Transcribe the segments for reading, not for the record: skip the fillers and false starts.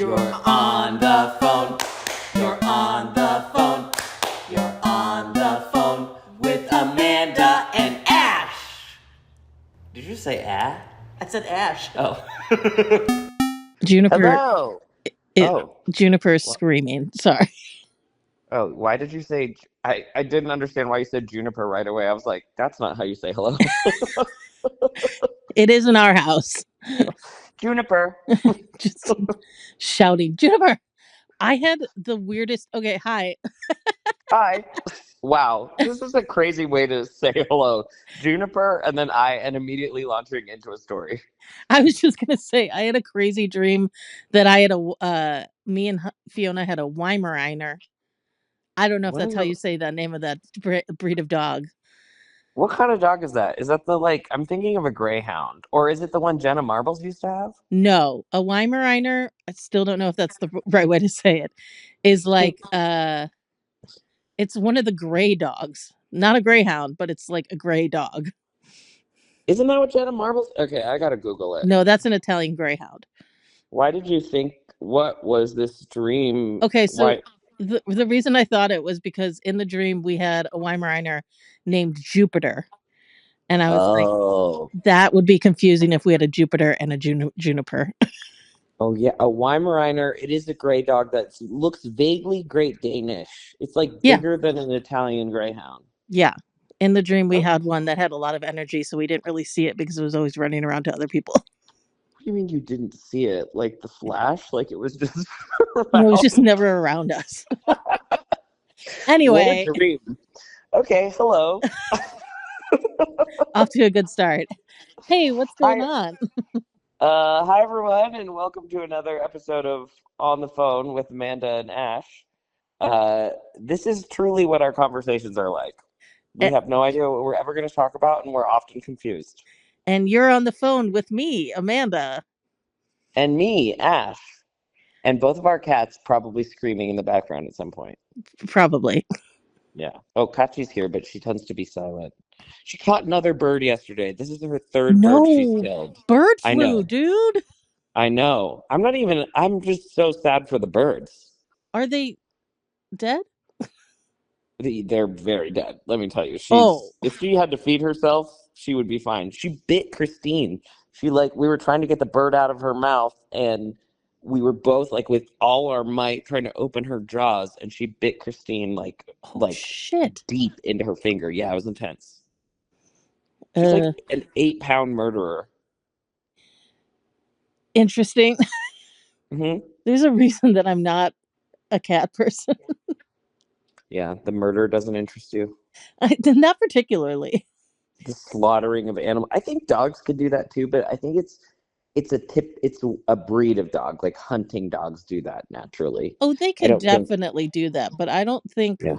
You're on the phone. You're on the phone. You're on the phone with Amanda and Ash. Did you say Ash? I said Ash. Oh. Juniper. Hello. Oh. Juniper is screaming. Sorry. Oh, why did you say... I didn't understand why you said Juniper right away. I was like, that's not how you say hello. It is in our house. Juniper. Just shouting, Juniper. I had the weirdest... Okay, hi. Hi. Wow. This is a crazy way to say hello. Juniper and then and immediately launching into a story. I was just going to say, I had a crazy dream that I had me and Fiona had a Weimaraner. I don't know if that's how you say the name of that breed of dog. What kind of dog is that? Is that I'm thinking of a greyhound. Or is it the one Jenna Marbles used to have? No, a Weimaraner, I still don't know if that's the right way to say it, is like, it's one of the gray dogs. Not a greyhound, but it's like a gray dog. Isn't that what Jenna Marbles? Okay, I gotta Google it. No, that's an Italian greyhound. Why did you think, what was this dream? Okay, so the reason I thought it was because in the dream we had a Weimaraner named Jupiter. And I was like, that would be confusing if we had a Jupiter and a Juniper. Oh, yeah. A Weimaraner, it is a gray dog that looks vaguely Great Danish. It's like bigger than an Italian greyhound. Yeah. In the dream, we had one that had a lot of energy, so we didn't really see it because it was always running around to other people. What do you mean you didn't see it? Like the Flash? Like it was just around? It was just never around us. Anyway. What a dream. Okay, hello. Off to a good start. Hey, what's going on? Hi, everyone, and welcome to another episode of On the Phone with Amanda and Ash. This is truly what our conversations are like. We have no idea what we're ever going to talk about, and we're often confused. And you're on the phone with me, Amanda. And me, Ash. And both of our cats probably screaming in the background at some point. Probably. Yeah. Oh, Kachi's here, but she tends to be silent. She caught another bird yesterday. This is her third bird she's killed. Bird flu, dude. I know. I'm just so sad for the birds. Are they dead? They're very dead. Let me tell you. If she had to feed herself, she would be fine. She bit Christine. We were trying to get the bird out of her mouth, and we were both with all our might trying to open her jaws, and she bit Christine shit deep into her finger. Yeah, it was intense. She's like an 8-pound murderer. Interesting. Mm-hmm. There's a reason that I'm not a cat person. Yeah, the murder doesn't interest you? Not particularly. The slaughtering of animals. I think dogs could do that too, but I think it's a breed of dog. Like hunting dogs do that naturally. Oh, they can definitely do that, but I don't think... Yeah.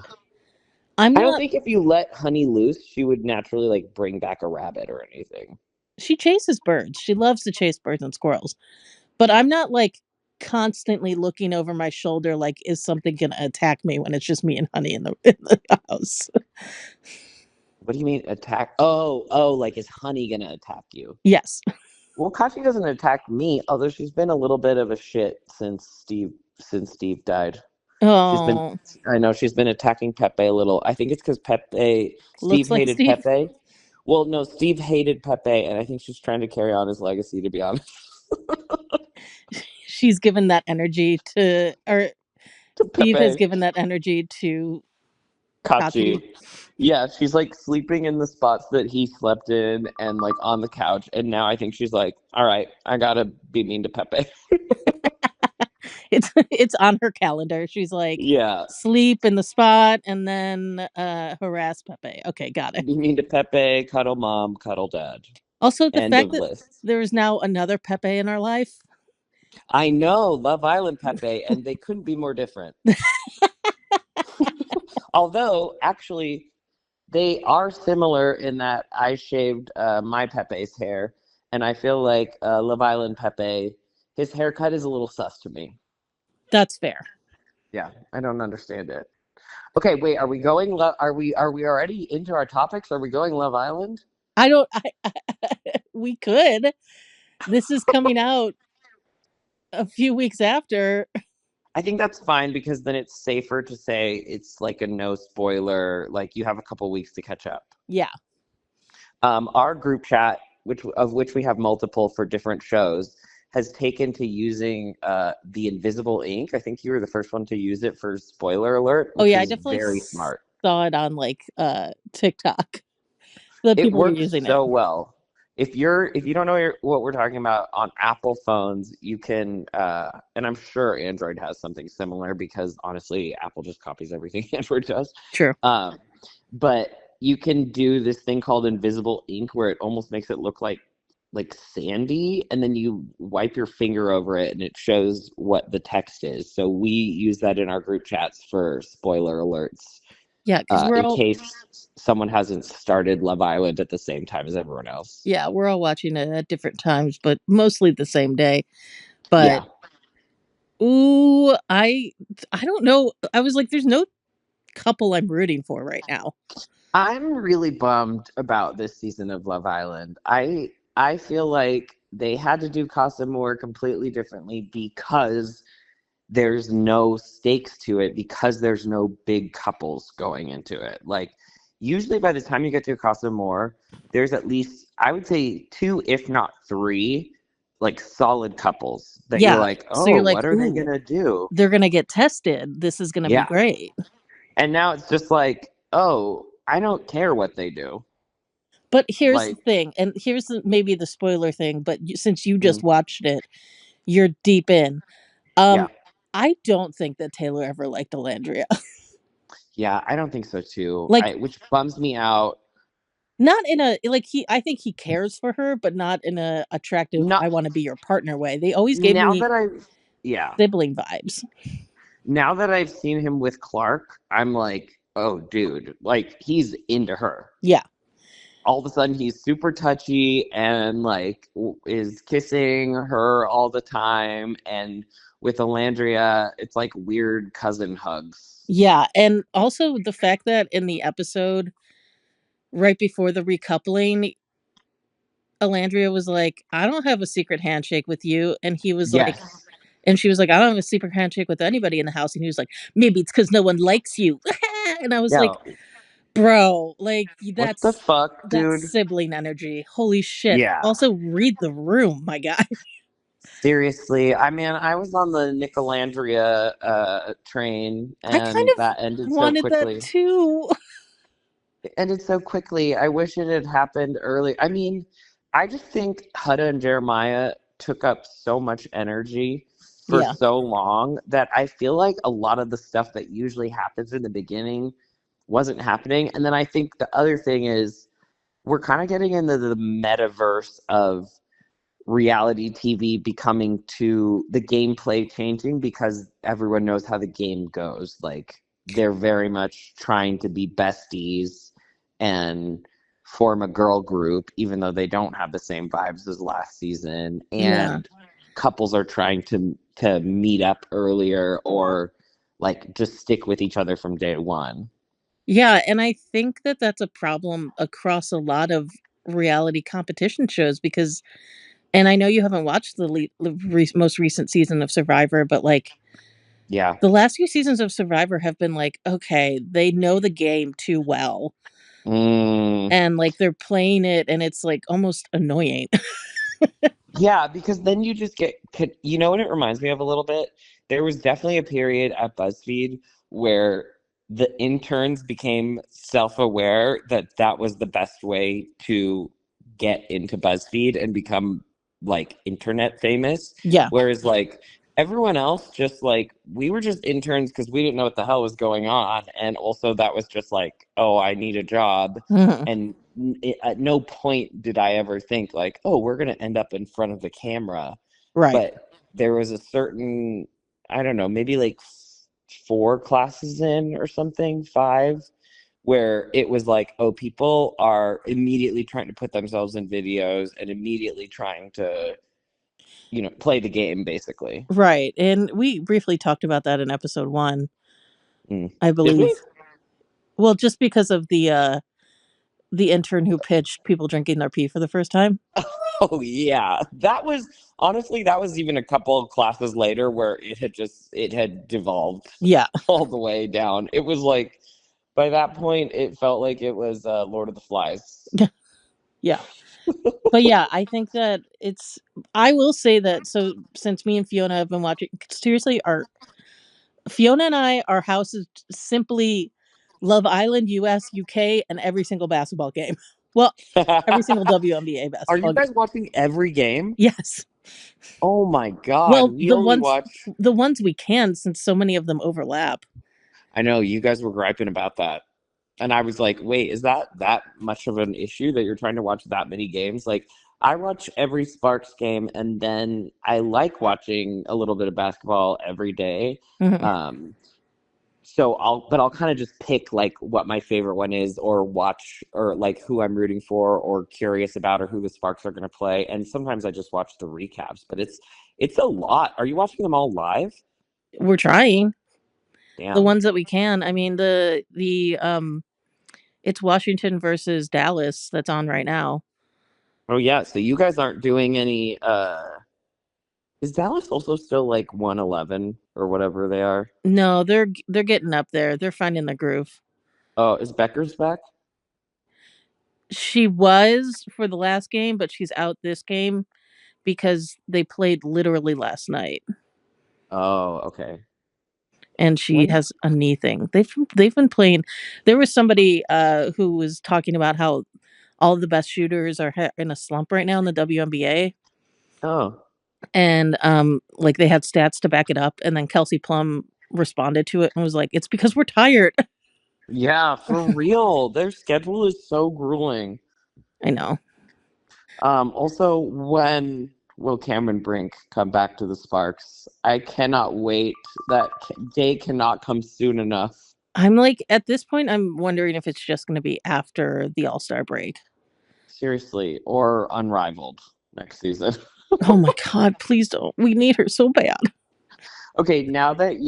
I don't think if you let Honey loose, she would naturally bring back a rabbit or anything. She chases birds. She loves to chase birds and squirrels. But I'm not constantly looking over my shoulder is something going to attack me when it's just me and Honey in the house. What do you mean attack? Oh, is Honey going to attack you? Yes. Well, Kachi doesn't attack me, although she's been a little bit of a shit since Steve died. Oh. I know she's been attacking Pepe a little. I think it's because Steve hated Pepe. Well, no, Steve hated Pepe, and I think she's trying to carry on his legacy, to be honest. She's given that energy to Steve has given that energy to Kachi. Yeah, she's sleeping in the spots that he slept in and on the couch. And now I think she's all right, I gotta be mean to Pepe. It's on her calendar. She's sleep in the spot and then harass Pepe. Okay, got it. Be mean to Pepe, cuddle mom, cuddle dad. Also, the fact that there is now another Pepe in our life. I know, Love Island Pepe, and they couldn't be more different. Although, actually, they are similar in that I shaved my Pepe's hair, and I feel like Love Island Pepe, his haircut is a little sus to me. That's fair. Yeah, I don't understand it. Okay, wait, are we going? Are we already into our topics? Are we going Love Island? We could. This is coming out a few weeks after. I think that's fine because then it's safer to say it's like a no spoiler, like you have a couple weeks to catch up. Yeah. Our group chat, which we have multiple for different shows, has taken to using the invisible ink. I think you were the first one to use it for spoiler alert, which I is definitely very smart. saw it on like TikTok. The It people were works using so it. well. If you don't know what we're talking about on Apple phones, you can, and I'm sure Android has something similar because honestly, Apple just copies everything Android does. True. But you can do this thing called invisible ink where it almost makes it look like sandy, and then you wipe your finger over it and it shows what the text is. So we use that in our group chats for spoiler alerts. Yeah, because in case someone hasn't started Love Island at the same time as everyone else. Yeah, we're all watching it at different times, but mostly the same day. But ooh, I don't know. I was like, there's no couple I'm rooting for right now. I'm really bummed about this season of Love Island. I feel like they had to do Casa Amor completely differently because there's no stakes to it, because there's no big couples going into it. Like usually by the time you get to Casa Amor, there's at least, I would say 2, if not 3, like solid couples that you're like, oh, so you're like, what are they gonna do? They're gonna get tested. This is gonna be great. And now it's just like, oh, I don't care what they do. But here's the thing, and here's maybe the spoiler thing, but since you just watched it, you're deep in. I don't think that Taylor ever liked Alandria. Yeah, I don't think so too. Like, which bums me out. Not in a I think he cares for her, but not in a attractive, I want to be your partner way. They always gave me sibling vibes. Now that I've seen him with Clark, I'm like, oh, dude, like he's into her. Yeah. All of a sudden, he's super touchy and like is kissing her all the time. And with Alandria, it's like weird cousin hugs. Yeah, and also the fact that in the episode right before the recoupling, Alandria was like, I don't have a secret handshake with you. And he was like, and she was like, I don't have a secret handshake with anybody in the house. And he was like, maybe it's because no one likes you. And I was like, bro, like that's what the fuck, dude? That's sibling energy. Holy shit. Yeah. Also read the room, my guy. Seriously, I mean, I was on the Nicolandria train, and I kind of that ended wanted so quickly. That too. It ended so quickly. I wish it had happened early. I mean, I just think Hutta and Jeremiah took up so much energy for so long that I feel like a lot of the stuff that usually happens in the beginning wasn't happening. And then I think the other thing is we're kind of getting into the metaverse of reality TV becoming to the gameplay changing because everyone knows how the game goes. Like they're very much trying to be besties and form a girl group, even though they don't have the same vibes as last season. And couples are trying to meet up earlier or like just stick with each other from day one. Yeah, and I think that that's a problem across a lot of reality competition shows because, and I know you haven't watched the most recent season of Survivor, but like, the last few seasons of Survivor have been like, okay, they know the game too well. And like they're playing it and it's like almost annoying. Yeah, because then you just get, you know what it reminds me of a little bit? There was definitely a period at BuzzFeed where the interns became self-aware that that was the best way to get into BuzzFeed and become like internet famous. Yeah. Whereas like everyone else just like, we were just interns because we didn't know what the hell was going on. And also that was just like, oh, I need a job. And at no point did I ever think like, oh, we're going to end up in front of the camera. Right. But there was a certain, I don't know, maybe like 4 classes in or something, 5, where it was like, oh, people are immediately trying to put themselves in videos and immediately trying to, you know, play the game basically. Right. And we briefly talked about that in episode 1. I believe. Well, just because of the intern who pitched people drinking their pee for the first time. Oh yeah, that was even a couple of classes later where it had devolved all the way down. It was like by that point it felt like it was Lord of the Flies. Yeah. But yeah, I think that I will say that, so since me and Fiona have been watching, seriously, Fiona and I, our house is simply Love Island, US, UK, and every single basketball game. Well, every single WNBA basketball game. Are you guys watching every game? Yes. Oh my God. Well, the ones we can, since so many of them overlap. I know you guys were griping about that. And I was like, wait, is that much of an issue that you're trying to watch that many games? Like, I watch every Sparks game, and then I like watching a little bit of basketball every day. Mm-hmm. So I'll kind of just pick like what my favorite one is, or watch, or like who I'm rooting for, or curious about, or who the Sparks are going to play. And sometimes I just watch the recaps, but it's a lot. Are you watching them all live? We're trying. Damn. The ones that we can. I mean, it's Washington versus Dallas that's on right now. Oh yeah, so you guys aren't doing any is Dallas also still like 111 or whatever they are? No, they're getting up there. They're finding the groove. Oh, is Becker's back? She was for the last game, but she's out this game because they played literally last night. Oh, okay. And she has a knee thing. They've been playing. There was somebody who was talking about how all the best shooters are in a slump right now in the WNBA. Oh. And like they had stats to back it up, and then Kelsey Plum responded to it and was like, "It's because we're tired." Yeah, for real. Their schedule is so grueling. I know. Also, when will Cameron Brink come back to the Sparks? I cannot wait. That day cannot come soon enough. I'm like, at this point, I'm wondering if it's just going to be after the All-Star break. Seriously, or Unrivaled next season. Oh my God, please don't. We need her so bad. Okay, now that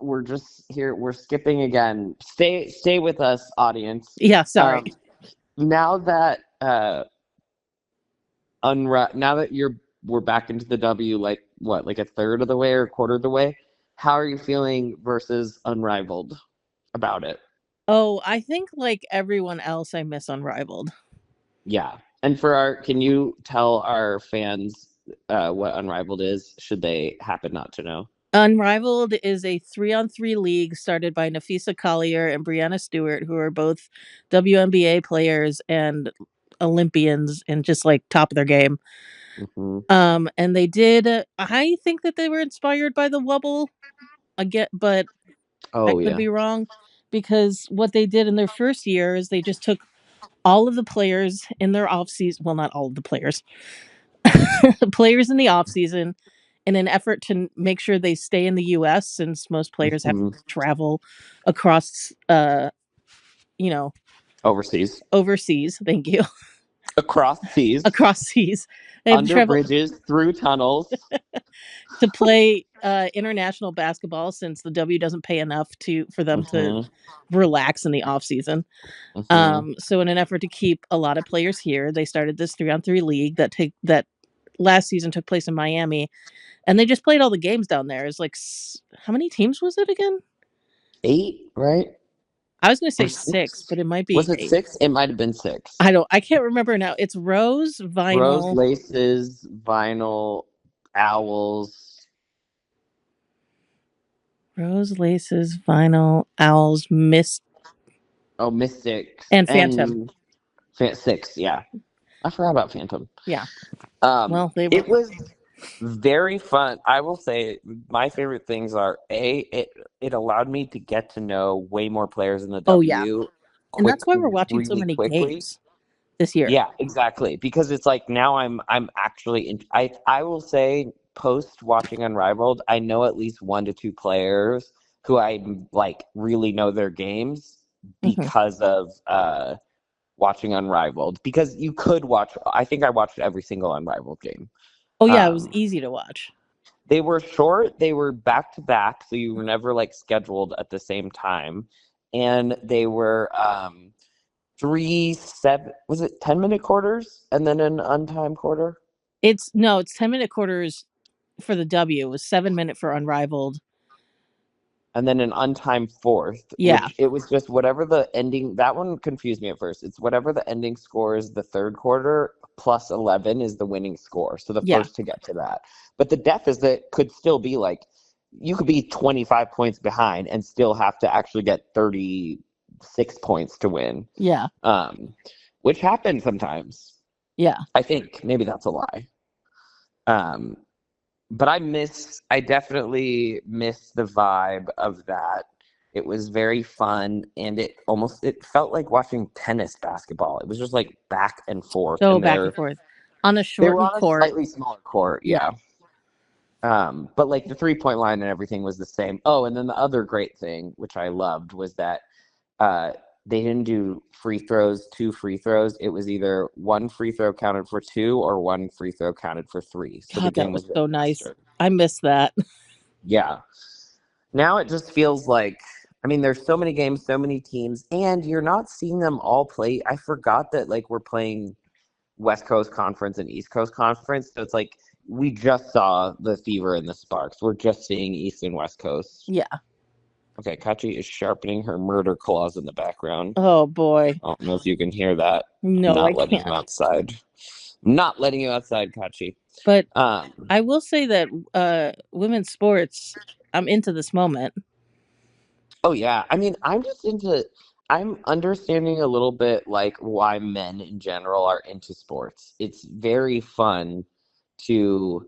we're just here, we're skipping again. Stay with us, audience. Yeah, sorry. Now that now that we're back into the W, like what, like a third of the way or a quarter of the way, how are you feeling versus Unrivaled about it? Oh, I think like everyone else, I miss Unrivaled. Yeah. And can you tell our fans what Unrivaled is, should they happen not to know? Unrivaled is a 3-on-3 league started by Nafisa Collier and Brianna Stewart, who are both WNBA players and Olympians and just like top of their game. Mm-hmm. And they did. I think that they were inspired by the Wubble again, but I could be wrong, because what they did in their first year is they just took all of the players in their off season. Well, not all of the players, players in the off season, in an effort to make sure they stay in the U.S. since most players have to travel across, overseas. Thank you. Across seas. They have under to travel bridges, through tunnels to play international basketball, since the W doesn't pay enough for them to relax in the off season. So in an effort to keep a lot of players here, they started this 3-on-3 league that last season took place in Miami, and they just played all the games down there. It's like, how many teams was it again? 8, right? I was going to say 6, but it might be. Was it 8. 6? It might have been 6. I can't remember now. It's Rose, Vinyl, Laces, Vinyl, Owls. Rose, Laces, Vinyl, Owls, Mystics, and Phantom. 6, yeah. I forgot about Phantom. Yeah. It was very fun. I will say my favorite things are it allowed me to get to know way more players in the W. Yeah. And that's why we're watching so many games this year. Yeah, exactly. Because it's like now I'm actually I will say, post watching Unrivaled, I know at least 1 to 2 players who I like really know their games because of watching Unrivaled. Because you could watch, I think I watched every single Unrivaled game. Oh yeah, it was easy to watch. They were short, they were back to back, so you were never like scheduled at the same time. And they were was it 10-minute quarters and then an untimed quarter? It's 10-minute quarters for the W. It was 7-minute for Unrivaled. And then an untimed fourth, which it was just whatever the ending, that one confused me at first. It's whatever the ending score is the third quarter plus 11 is the winning score. So the first to get to that. But the deficit could still be like, you could be 25 points behind and still have to actually get 36 points to win. Yeah. Which happens sometimes. Yeah. I think maybe that's a lie. But I definitely miss the vibe of that. It was very fun, and it felt like watching tennis basketball. It was just like back and forth. So back and forth on a shortened court. A slightly smaller court, yeah. But like the 3-point line and everything was the same. Oh, and then the other great thing, which I loved, was that they didn't do two free throws. It was either one free throw counted for 2 or one free throw counted for 3. So God, the game that was so nice. I miss that. Yeah. Now it just feels like, I mean, there's so many games, so many teams, and you're not seeing them all play. I forgot that like we're playing West Coast Conference and East Coast Conference. So it's like we just saw the Fever and the Sparks. We're just seeing East and West Coast. Yeah. Okay, Kachi is sharpening her murder claws in the background. Oh, boy. I don't know if you can hear that. No, I'm not I letting can't. you outside. I'm not letting you outside, Kachi. But I will say that women's sports, I'm into this moment. Oh, yeah. I mean, I'm understanding a little bit like why men in general are into sports. It's very fun to...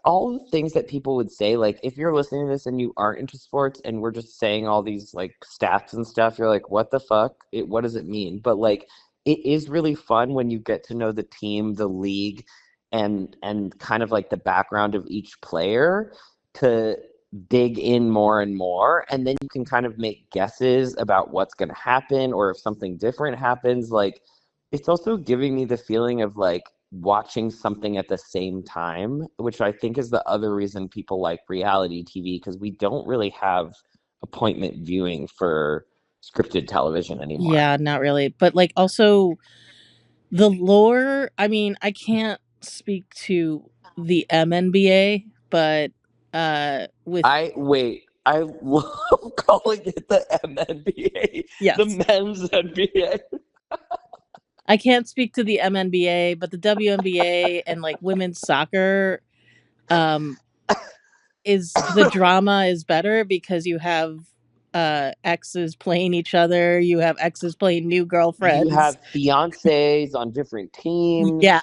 all the things that people would say, like if you're listening to this and you aren't into sports and we're just saying all these like stats and stuff, you're like, what the fuck? What does it mean? But like, it is really fun when you get to know the team, the league, and kind of like the background of each player to dig in more and more. And then you can kind of make guesses about what's going to happen or if something different happens. Like, it's also giving me the feeling of like, watching something at the same time, which I think is the other reason people like reality TV, because we don't really have appointment viewing for scripted television anymore. Yeah, not really. But like also the lore, I mean, I can't speak to the MNBA, but I love calling it the MNBA. Yes. The men's NBA. I can't speak to the MNBA, but the WNBA and like women's soccer, is the drama is better because you have exes playing each other, you have exes playing new girlfriends, you have fiancés on different teams. Yeah.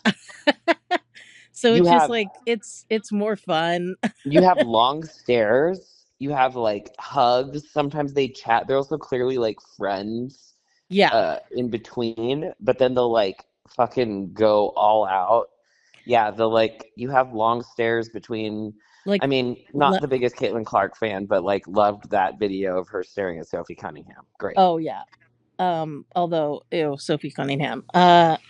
So it's just like it's more fun. You have long stares. You have like hugs. Sometimes they chat. They're also clearly like friends. Yeah. In between, but then they'll like fucking go all out. Yeah, they'll like, you have long stares between, like, I mean, not the biggest Caitlin Clark fan, but like loved that video of her staring at Sophie Cunningham. Great. Oh yeah. Although, ew, Sophie Cunningham. But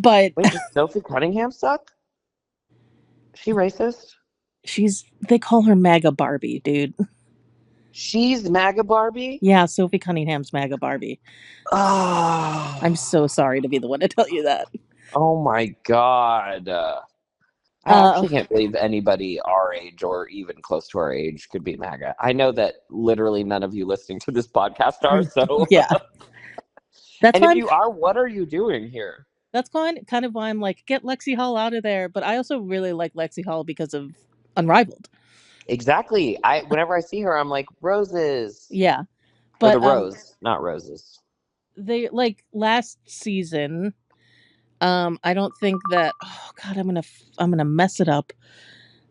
wait, does Sophie Cunningham suck? Is she racist? They call her MAGA Barbie, dude. She's MAGA Barbie? Yeah, Sophie Cunningham's MAGA Barbie. Oh. I'm so sorry to be the one to tell you that. Oh my God. I actually can't believe anybody our age or even close to our age could be MAGA. I know that literally none of you listening to this podcast are, so. Yeah. That's and if you are, what are you doing here? That's kind of why I'm like, get Lexi Hall out of there. But I also really like Lexi Hall because of Unrivaled. Exactly. Whenever I see her, I'm like, roses. Yeah. But or the rose, not roses. They like last season. I don't think that. Oh God, I'm gonna mess it up.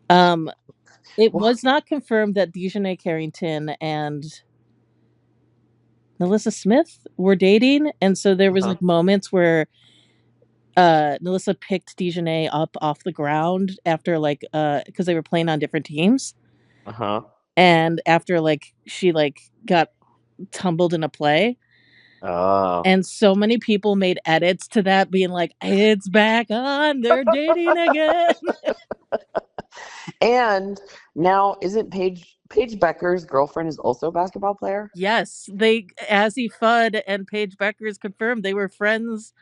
It was not confirmed that Dejanay Carrington and Melissa Smith were dating, and so there was like moments where Melissa picked Dejanay up off the ground after like because they were playing on different teams. And after like she like got tumbled in a play. Oh. And so many people made edits to that being like, it's back on, they're dating again. And now isn't Paige Paige Becker's girlfriend is also a basketball player? Yes, Azzy Fudd and Paige Becker's confirmed they were friends,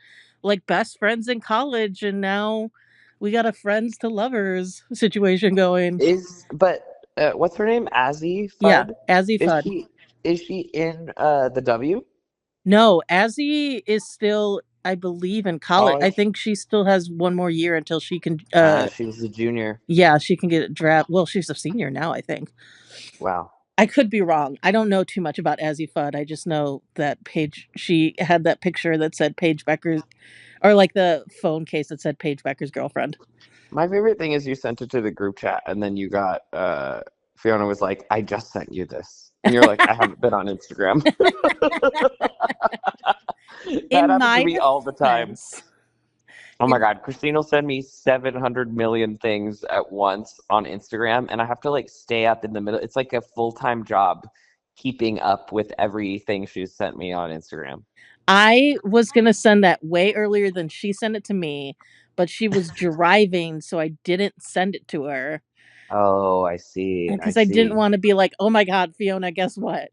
like best friends in college, and now we got a friends to lovers situation going. What's her name? Azzy Yeah, Fudd? Azzy Is Fudd. she in the W? No, Azzy is still, I believe, in college. Oh, I think she still has one more year until she can. she was a junior. Yeah, she can get a draft. Well, she's a senior now, I think. Wow. I could be wrong. I don't know too much about Azzy Fudd. I just know that she had that picture that said Paige Becker's, or like the phone case that said Paige Becker's girlfriend. My favorite thing is you sent it to the group chat and then you got Fiona was like, I just sent you this. And you're like, I haven't been on Instagram. That happens to me all the time. Oh my God. Christine will send me 700 million things at once on Instagram, and I have to like stay up in the middle. It's like a full-time job keeping up with everything she's sent me on Instagram. I was going to send that way earlier than she sent it to me, but she was driving, so I didn't send it to her. Oh, I see. Because I didn't want to be like, oh my God, Fiona, guess what?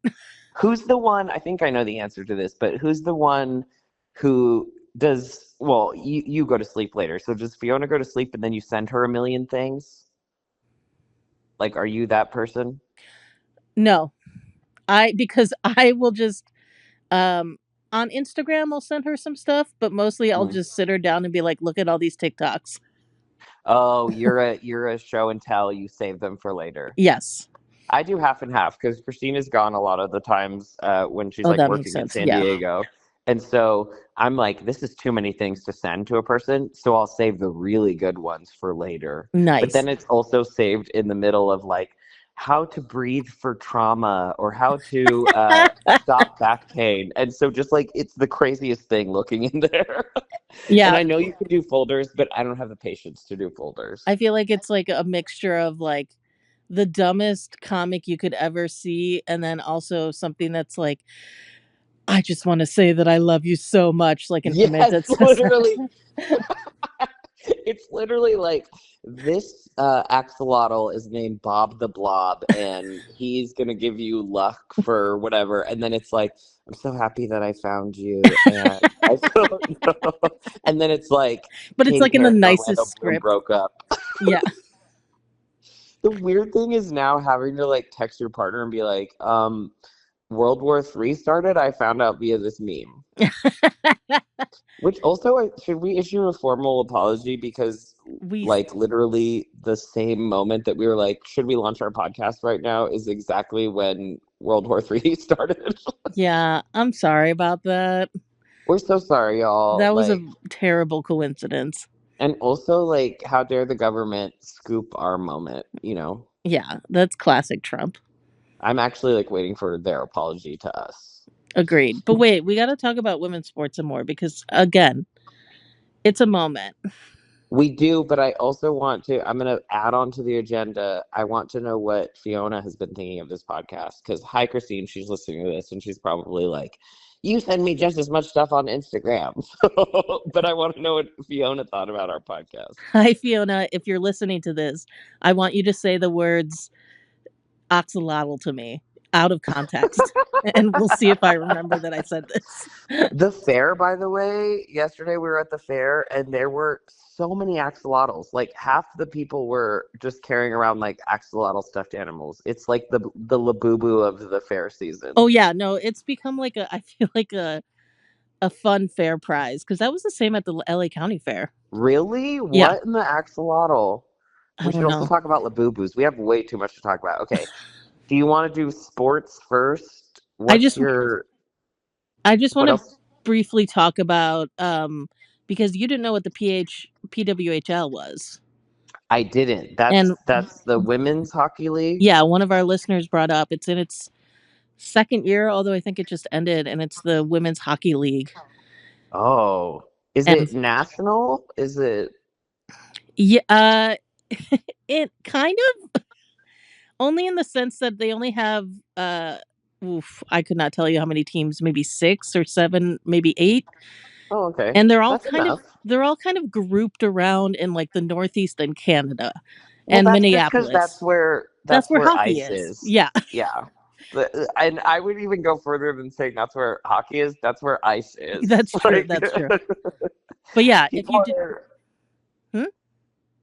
Who's the one? I think I know the answer to this, but who's the one who does? Well, you go to sleep later. So does Fiona go to sleep and then you send her a million things? Like, are you that person? No, because I will just on Instagram I'll send her some stuff, but mostly I'll just sit her down and be like, look at all these TikToks. Oh, you're a show and tell. You save them for later. Yes. I do half and half because Christina's gone a lot of the times when she's like working in San Diego. And so I'm like, this is too many things to send to a person. So I'll save the really good ones for later. Nice. But then it's also saved in the middle of like how to breathe for trauma or how to stop back pain. And so just like it's the craziest thing looking in there. Yeah. And I know you can do folders, but I don't have the patience to do folders. I feel like it's like a mixture of like the dumbest comic you could ever see, and then also something that's like, I just want to say that I love you so much, like an image that's literally. It's literally like this axolotl is named Bob the Blob, and he's gonna give you luck for whatever. And then it's like, I'm so happy that I found you, and and then it's like, but it's like in the nicest script. Broke up. Yeah. The weird thing is now having to like text your partner and be like, World War III started, I found out via this meme. Which also, should we issue a formal apology because like literally the same moment that we were like, should we launch our podcast right now is exactly when World War III started. Yeah, I'm sorry about that. We're so sorry, y'all. That was a terrible coincidence. And also, like, how dare the government scoop our moment, you know? Yeah, that's classic Trump. I'm actually like waiting for their apology to us. Agreed. But wait, we got to talk about women's sports some more because, again, it's a moment. We do, but I also want to, I'm going to add on to the agenda. I want to know what Fiona has been thinking of this podcast. Because, hi, Christine, she's listening to this and she's probably like, you send me just as much stuff on Instagram. But I want to know what Fiona thought about our podcast. Hi, Fiona. If you're listening to this, I want you to say the words axolotl to me out of context. And we'll see if I remember that I said this. The fair, by the way, yesterday we were at the fair and there were so many axolotls. Like half the people were just carrying around like axolotl stuffed animals. It's like the Labubu of the fair season. Oh yeah, no, it's become like I feel like a fun fair prize because that was the same at the LA County Fair. Really? Yeah. What in the axolotl? We should also talk about Labubus. We have way too much to talk about. Okay. Do you want to do sports first? I just want to briefly talk about because you didn't know what the PWHL was. I didn't. That's the women's hockey league? Yeah, one of our listeners brought up. It's in its second year, although I think it just ended, and it's the Women's Hockey League. Oh. Is it national? Is it? Yeah, it kind of. Only in the sense that they only have I could not tell you how many teams, maybe 6 or 7, maybe 8. Oh, okay. And they're all kind of grouped around in like the Northeast and Canada and Minneapolis. That's where That's where where hockey ice is. is. Yeah. Yeah. And I would even go further than saying that's where hockey is. That's where ice is. That's true. That's true. But yeah, if you did.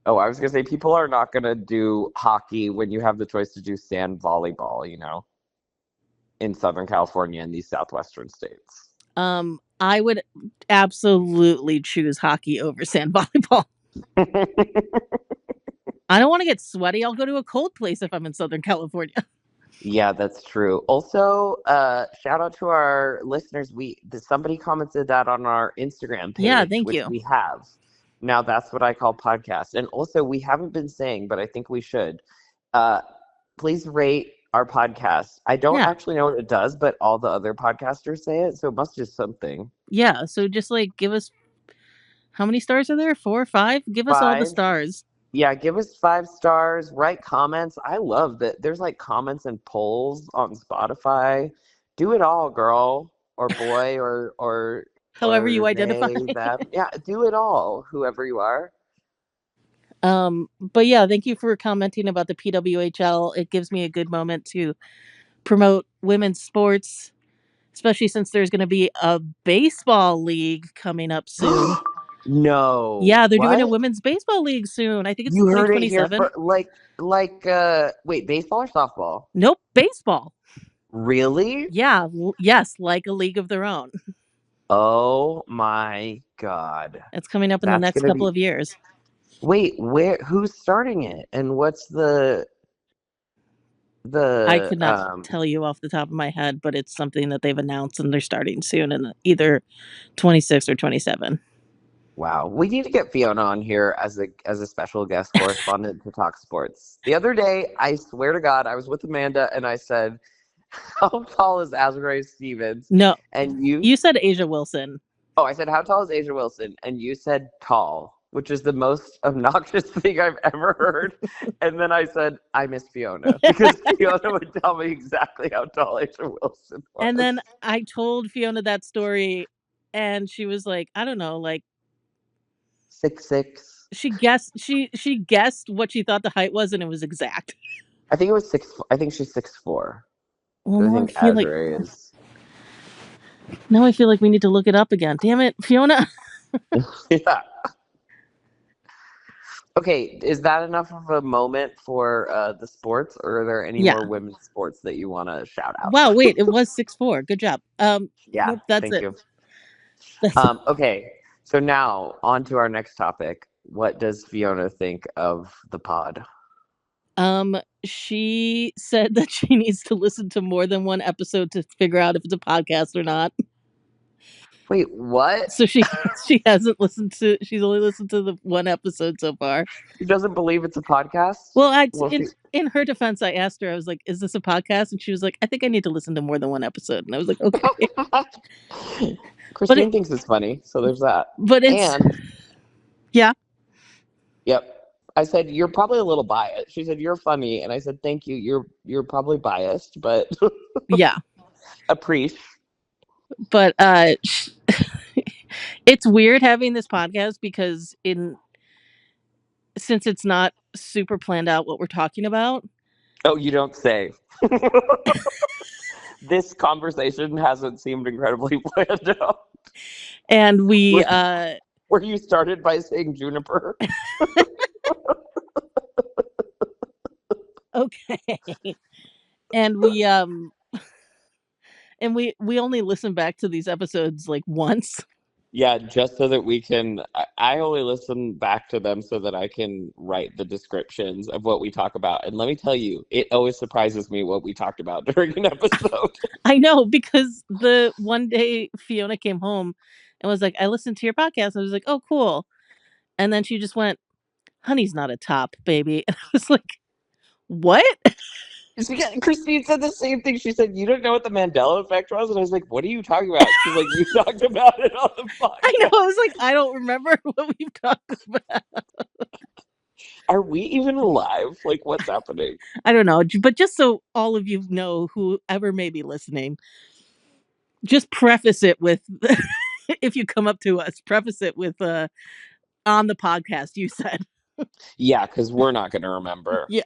Oh, I was going to say, people are not going to do hockey when you have the choice to do sand volleyball, in Southern California and these southwestern states. I would absolutely choose hockey over sand volleyball. I don't want to get sweaty. I'll go to a cold place if I'm in Southern California. Yeah, that's true. Also, shout out to our listeners. Somebody commented that on our Instagram page, Yeah, thank which you. we have. Now that's what I call podcast. And also, we haven't been saying, but I think we should. Please rate our podcast. I don't actually know what it does, but all the other podcasters say it, so it must do something. Yeah, so just give us, how many stars are there? 4 or 5? Give us all the stars. Yeah, give us 5 stars, write comments. I love that there's comments and polls on Spotify. Do it all, girl or boy or however you identify. Them. Yeah, do it all, whoever you are. But yeah, thank you for commenting about the PWHL. It gives me a good moment to promote women's sports, especially since there's going to be a baseball league coming up soon. No. Yeah, they're doing a women's baseball league soon. I think it's 2027. Wait, baseball or softball? Nope, baseball. Really? Yeah, yes, like a league of their own. Oh my God. It's coming up in the next couple of years. Wait, who's starting it? And what's the I could not tell you off the top of my head, but it's something that they've announced and they're starting soon in either 26 or 27. Wow. We need to get Fiona on here as a special guest correspondent to talk sports. The other day, I swear to God, I was with Amanda and I said, how tall is Azrae Stevens? No. And you said Asia Wilson. Oh, I said, how tall is Asia Wilson? And you said tall, which is the most obnoxious thing I've ever heard. And then I said, I miss Fiona, because Fiona would tell me exactly how tall Asia Wilson was. And then I told Fiona that story and she was like, I don't know, 6'6". She guessed what she thought the height was, and it was exact. I think it was 6. I think she's 6'4". Well, I think Azrae is. Now I feel like we need to look it up again. Damn it, Fiona. Yeah. Okay, is that enough of a moment for the sports, or are there any more women's sports that you want to shout out? Wow, wait, it was 6'4". Good job. Yeah, nope, that's thank it. You. Okay, so now on to our next topic. What does Fiona think of the pod? She said that she needs to listen to more than one episode to figure out if it's a podcast or not. Wait, what? So she hasn't listened to. She's only listened to the one episode so far. She doesn't believe it's a podcast? Well, in her defense, I asked her. I was like, "Is this a podcast?" And she was like, "I think I need to listen to more than one episode." And I was like, "Okay." Christine thinks it's funny, so there's that. But it's yeah. Yep. I said, you're probably a little biased. She said, you're funny. And I said, thank you. You're probably biased, but yeah. Appreciate. But it's weird having this podcast because since it's not super planned out what we're talking about. Oh, you don't say. This conversation hasn't seemed incredibly planned out. And we were you started by saying juniper? Okay. And we only listen back to these episodes once. Yeah, just so that we can. I only listen back to them so that I can write the descriptions of what we talk about. And let me tell you, it always surprises me what we talked about during an episode. I know, because the one day Fiona came home and was like, I listened to your podcast. I was like, oh, cool. And then she just went, honey's not a top, baby. And I was like, what? Christine said the same thing. She said, you don't know what the Mandela effect was? And I was like, what are you talking about? She's like, you talked about it on the podcast. I know. I was like, I don't remember what we've talked about. Are we even alive? What's happening? I don't know. But just so all of you know, whoever may be listening, just preface it with, if you come up to us, preface it with on the podcast you said. Yeah, because we're not going to remember. Yeah.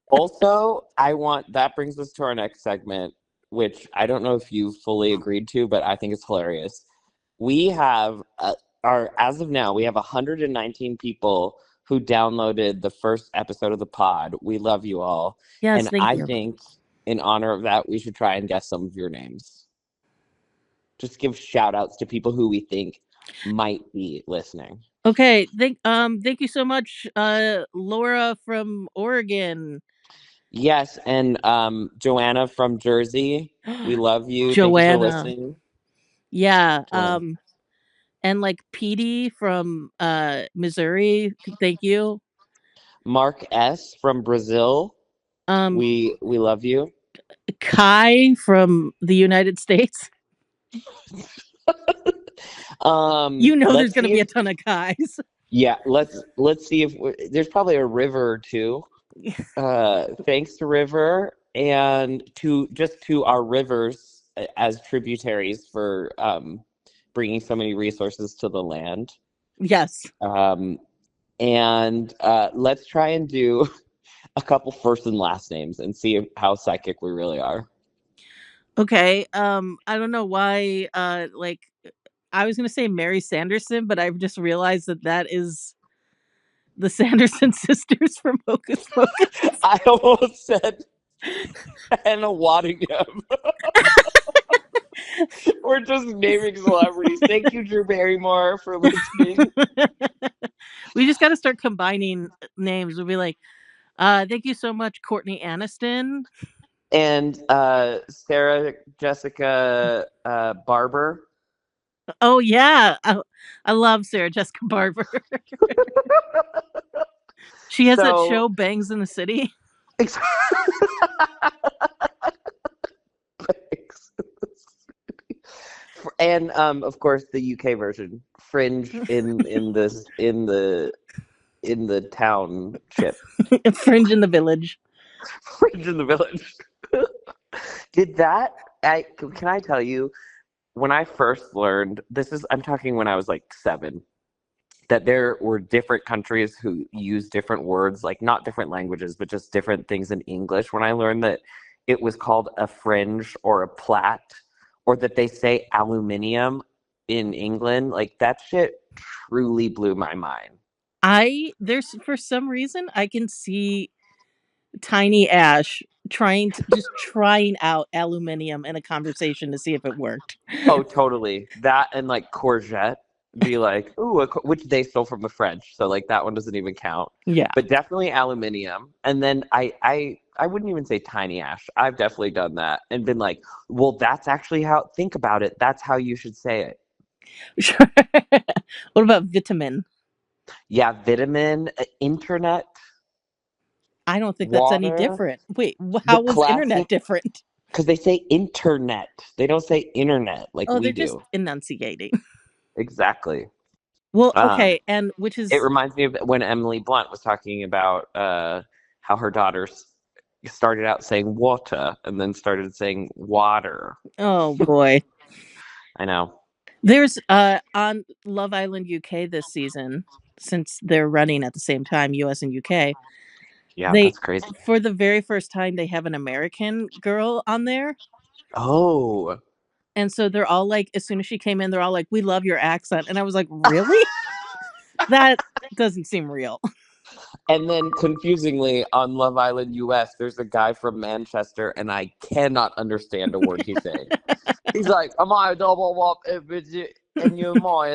Also, that brings us to our next segment, which I don't know if you fully agreed to, but I think it's hilarious. We have as of now, we have 119 people who downloaded the first episode of the pod. We love you all. Yes, And thank I you. think in honor of that, we should try and guess some of your names. Just give shout outs to people who we think might be listening. Okay, thank you so much, Laura from Oregon. Yes, and Joanna from Jersey, we love you. Joanna. Thank you for listening. Yeah, Joanna. and like Petey from Missouri, thank you. Mark S from Brazil, we love you. Kai from the United States. There's going to be a ton of Kais. Yeah, let's see if there's probably a River or two. Thanks to River and to our rivers as tributaries for bringing so many resources to the land. Yes. And let's try and do a couple first and last names and see how psychic we really are. Okay. I don't know why. I was going to say Mary Sanderson, but I've just realized that is the Sanderson sisters from Hocus Pocus. I almost said Hannah Waddingham. We're just naming celebrities. Thank you, Drew Barrymore, for listening. We just got to start combining names. We'll be like, thank you so much, Courtney Aniston. And Sarah Jessica Barber. Oh, yeah. I love Sarah Jessica Barber. She has that show, Bangs in the City. And of course the UK version, Fringe in the township. Fringe in the Village. Fringe in the Village. Can I tell you, when I first learned, I'm talking when I was like 7, that there were different countries who use different words, like not different languages, but just different things in English. When I learned that it was called a fringe or a plait, or that they say aluminium in England, like that shit truly blew my mind. For some reason, I can see Tiny Ash trying out aluminium in a conversation to see if it worked. Oh, totally. That and like courgette, be like, ooh, which they stole from the French, so like that one doesn't even count. Yeah, but definitely aluminium. And then I wouldn't even say Tiny Ash. I've definitely done that and been like, well, that's actually how. Think about it. That's how you should say it. Sure. What about vitamin? Yeah, vitamin, internet. I don't think that's any different. Wait, how was internet different? Because they say internet. They don't say internet like we do. They're just enunciating. Exactly. Well, okay, and which is... It reminds me of when Emily Blunt was talking about how her daughters started out saying water and then started saying water. Oh, boy. I know. There's on Love Island UK this season, since they're running at the same time, US and UK. Yeah, that's crazy. For the very first time, they have an American girl on there. Oh. And so they're all like, as soon as she came in, they're all like, we love your accent. And I was like, really? That doesn't seem real. And then, confusingly, on Love Island US, there's a guy from Manchester, and I cannot understand a word he's saying. He's like, am I a double wop? And you're my,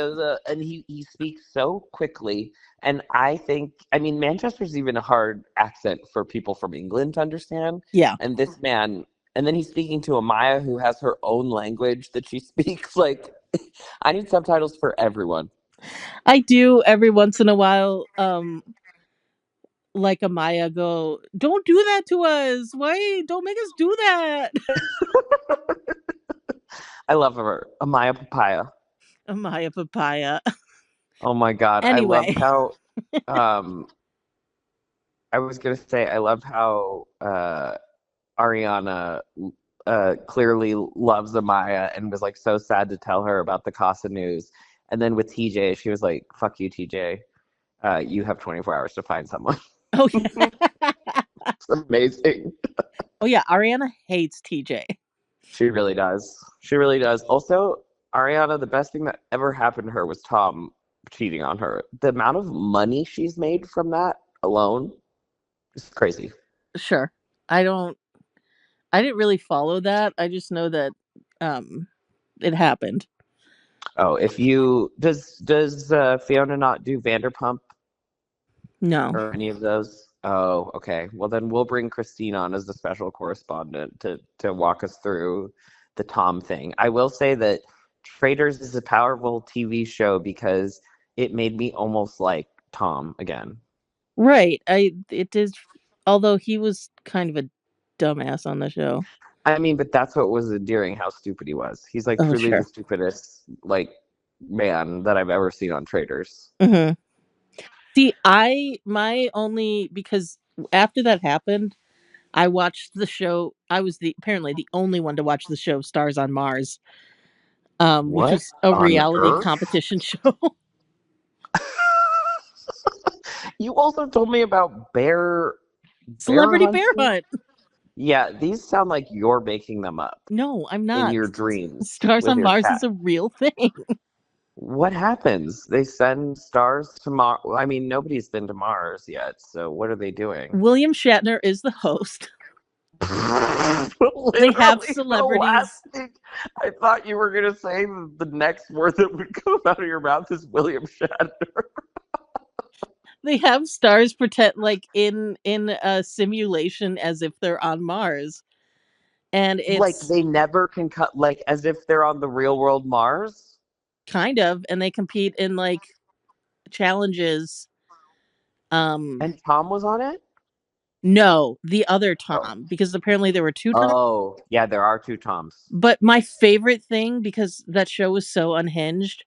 and he speaks so quickly. And I mean, Manchester's even a hard accent for people from England to understand. Yeah. And this man, and then he's speaking to Amaya, who has her own language that she speaks. Like, I need subtitles for everyone. I do every once in a while. Like Amaya go, don't do that to us. Why? Don't make us do that. I love her. Amaya Papaya. Amaya Papaya. Oh my God. Anyway. I love how, I was going to say, I love how Ariana clearly loves Amaya and was like so sad to tell her about the Casa news. And then with TJ, she was like, fuck you, TJ. You have 24 hours to find someone. Oh, yeah. amazing. Oh yeah, Ariana hates TJ. She really does. She really does. Also, Ariana, the best thing that ever happened to her was Tom cheating on her. The amount of money she's made from that alone is crazy. Sure. I didn't really follow that. I just know that it happened. Oh, if you does Fiona not do Vanderpump No. or any of those? Oh, okay. Well, then we'll bring Christine on as the special correspondent to walk us through the Tom thing. I will say that Traitors is a powerful TV show because it made me almost like Tom again. Right. It is, although he was kind of a dumbass on the show. I mean, but that's what was endearing, how stupid he was. He's like truly Sure. the stupidest man that I've ever seen on Traitors. Mm-hmm. See, because after that happened, I watched the show. I was apparently the only one to watch the show Stars on Mars, which What is a on reality earth? competition show. You also told me about Celebrity Bear Hunt. Yeah, these sound like you're making them up. No, I'm not. In your dreams. Stars on Mars cat. is a real thing. What happens? They send stars to Mars. I mean, nobody's been to Mars yet, so what are they doing? William Shatner is the host. They have celebrities. I thought you were going to say the next word that would come out of your mouth is William Shatner. They have stars pretend in a simulation as if they're on Mars. And it's like they never can cut, like as if they're on the real world Mars. Kind of, and they compete in like challenges. And Tom was on it? No, the other Tom, because apparently there were two Toms. Oh, yeah, there are two Toms. But my favorite thing, because that show was so unhinged,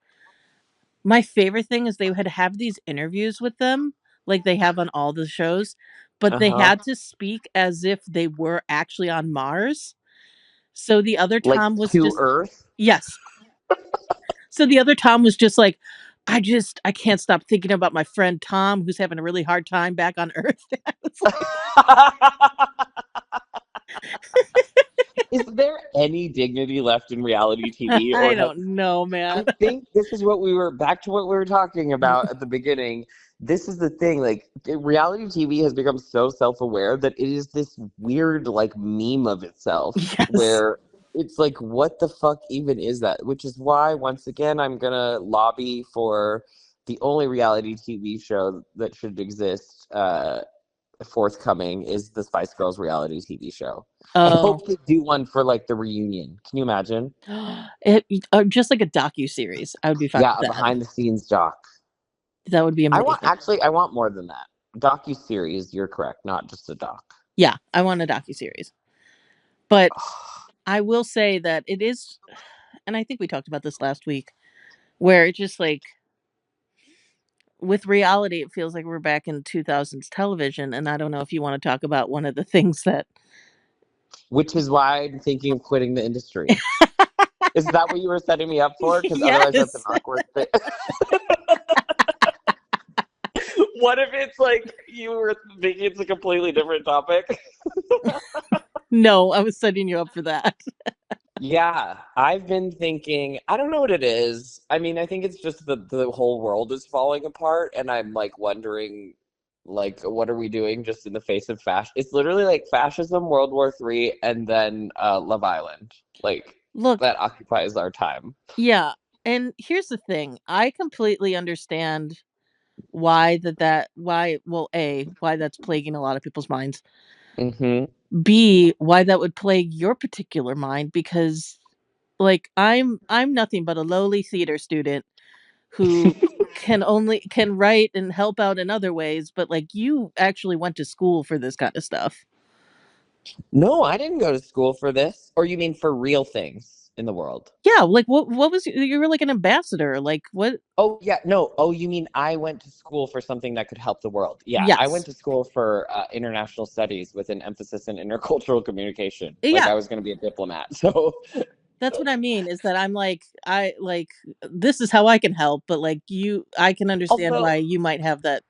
my favorite thing is they would have these interviews with them, like they have on all the shows, but they had to speak as if they were actually on Mars. So the other Tom was to just Earth? Yes. So the other Tom was just like, I can't stop thinking about my friend Tom, who's having a really hard time back on Earth. Is there any dignity left in reality TV? I don't know, man. I think this is back to what we were talking about at the beginning. This is the thing, like reality TV has become so self-aware that it is this weird like meme of itself. Yes. Where it's like, what the fuck even is that? Which is why, once again, I'm gonna lobby for the only reality TV show that should exist forthcoming is the Spice Girls reality TV show. I hope they do one for like the reunion. Can you imagine? Just like a docu-series. I would be fine with that. Yeah, a behind-the-scenes doc. That would be amazing. I want more than that. Docu-series, you're correct, not just a doc. Yeah, I want a docu-series. But I will say that it is, and I think we talked about this last week, where it's just like, with reality, it feels like we're back in 2000s television, and I don't know if you want to talk about one of the things that... Which is why I'm thinking of quitting the industry. Is that what you were setting me up for? Because otherwise that's an awkward thing. What if it's like you were thinking it's a completely different topic? No, I was setting you up for that. Yeah, I've been thinking, I don't know what it is. I mean, I think it's just the whole world is falling apart, and I'm like wondering, like, what are we doing just in the face of fashion? It's literally like fascism, World War III, and then Love Island. Like, look, that occupies our time. Yeah, and here's the thing. I completely understand why that's plaguing a lot of people's minds. Mm-hmm. B, why that would plague your particular mind, because like I'm nothing but a lowly theater student who can write and help out in other ways, but like you actually went to school for this kind of stuff. No, I didn't go to school for this. Or you mean for real things in the world? Yeah, like what was you were like an ambassador, like what? Oh yeah, no. Oh, you mean I went to school for something that could help the world? Yeah, yes. I went to school for international studies with an emphasis in intercultural communication. Like I was going to be a diplomat. So that's what I mean, is that I'm like, this is how I can help, but like I can understand why you might have that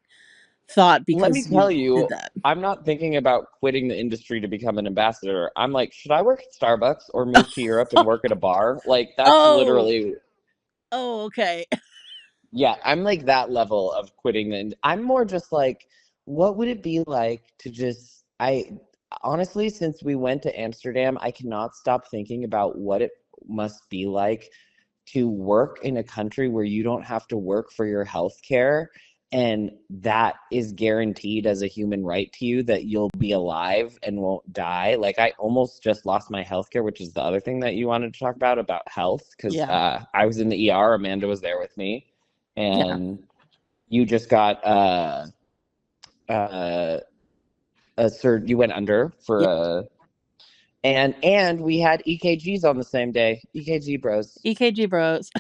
thought Let me because tell you did you, that. I'm not thinking about quitting the industry to become an ambassador. I'm like, should I work at Starbucks or move to Europe and work at a bar? Like, that's Oh, literally, okay. yeah, I'm like that level of quitting. And I'm more just like, what would it be like to just, I honestly, since we went to Amsterdam, I cannot stop thinking about what it must be like to work in a country where you don't have to work for your health care, and that is guaranteed as a human right to you, that you'll be alive and won't die. Like, I almost just lost my health care, which is the other thing that you wanted to talk about health, because Yeah. I was in the ER. Amanda was there with me, Yeah. and you just got uh, you went under for Yep. and we had EKGs on the same day. EKG bros. EKG bros.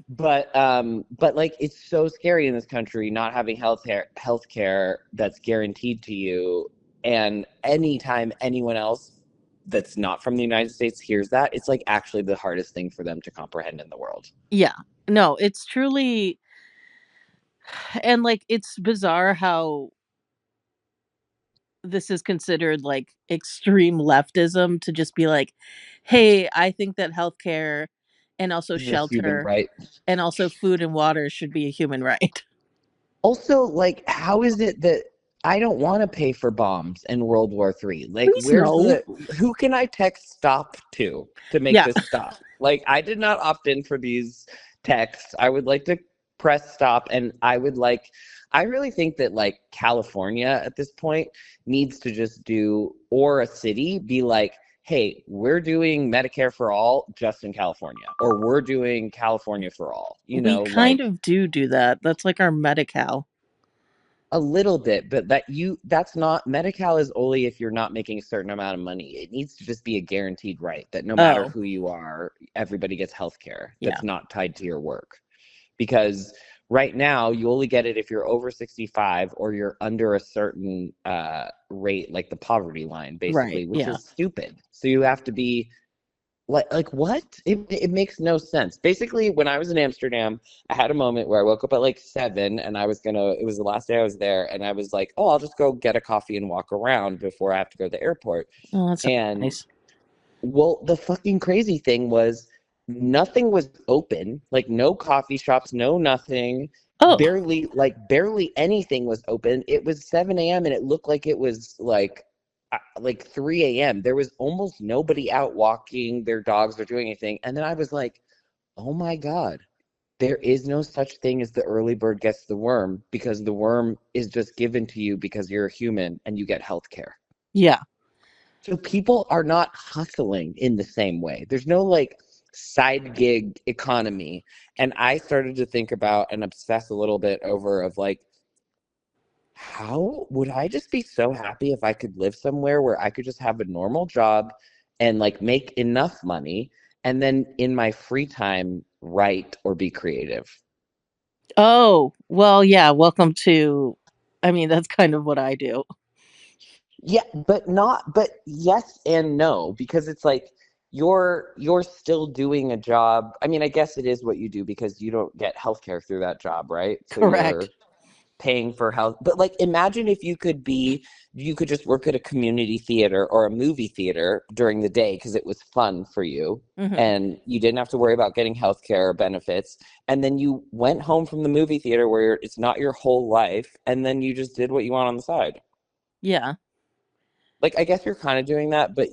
But like, it's so scary in this country not having healthcare that's guaranteed to you. And anytime anyone else that's not from the United States hears that, it's like actually the hardest thing for them to comprehend in the world. Yeah. No, it's truly, and like it's bizarre how this is considered like extreme leftism to just be like, hey, I think that healthcare and also This is a human shelter right. and also food and water should be a human right. Also, like, how is it that I don't want to pay for bombs in World War III? Like, Please no. who can I text stop to make Yeah. this stop? Like, I did not opt in for these texts. I would like to press stop, and I really think that, like, California at this point needs to just do, or a city be like, hey, we're doing Medicare for all just in California, or we're doing California for all, We kind like, of do that. That's like our Medi-Cal. a little bit, but that's not, Medi-Cal is only if you're not making a certain amount of money. It needs to just be a guaranteed right that no matter Oh, who you are, everybody gets health care yeah. that's not tied to your work. Because right now you only get it if you're over 65 or you're under a certain rate, like the poverty line, Right. basically, which Yeah. is stupid. So you have to be like what? It makes no sense. Basically, when I was in Amsterdam, I had a moment where I woke up at like 7 and it was the last day I was there, and I was like, oh, I'll just go get a coffee and walk around before I have to go to the airport. Oh, that's so And nice. well, the fucking crazy thing was nothing was open, like no coffee shops, no nothing. Oh, Barely anything was open. It was 7 a.m. and it looked like it was like 3 a.m. There was almost nobody out walking their dogs or doing anything. And then I was like, oh my God, there is no such thing as the early bird gets the worm, because the worm is just given to you because you're a human and you get health care. yeah. So people are not hustling in the same way. There's no like side gig economy. And I started to think about and obsess a little bit over of like, how would I just be so happy if I could live somewhere where I could just have a normal job and like make enough money, and then in my free time write or be creative. Oh, well, yeah. Welcome to, I mean, that's kind of what I do. Yeah, but yes and no, because it's like you're still doing a job. I mean, I guess it is what you do because you don't get healthcare through that job, right? So Correct. you're paying for health. But like, imagine if you could just work at a community theater or a movie theater during the day because it was fun for you, Hmm. and you didn't have to worry about getting healthcare benefits, and then you went home from the movie theater where it's not your whole life, and then you just did what you want on the side. Yeah, Like, I guess you're kind of doing that, but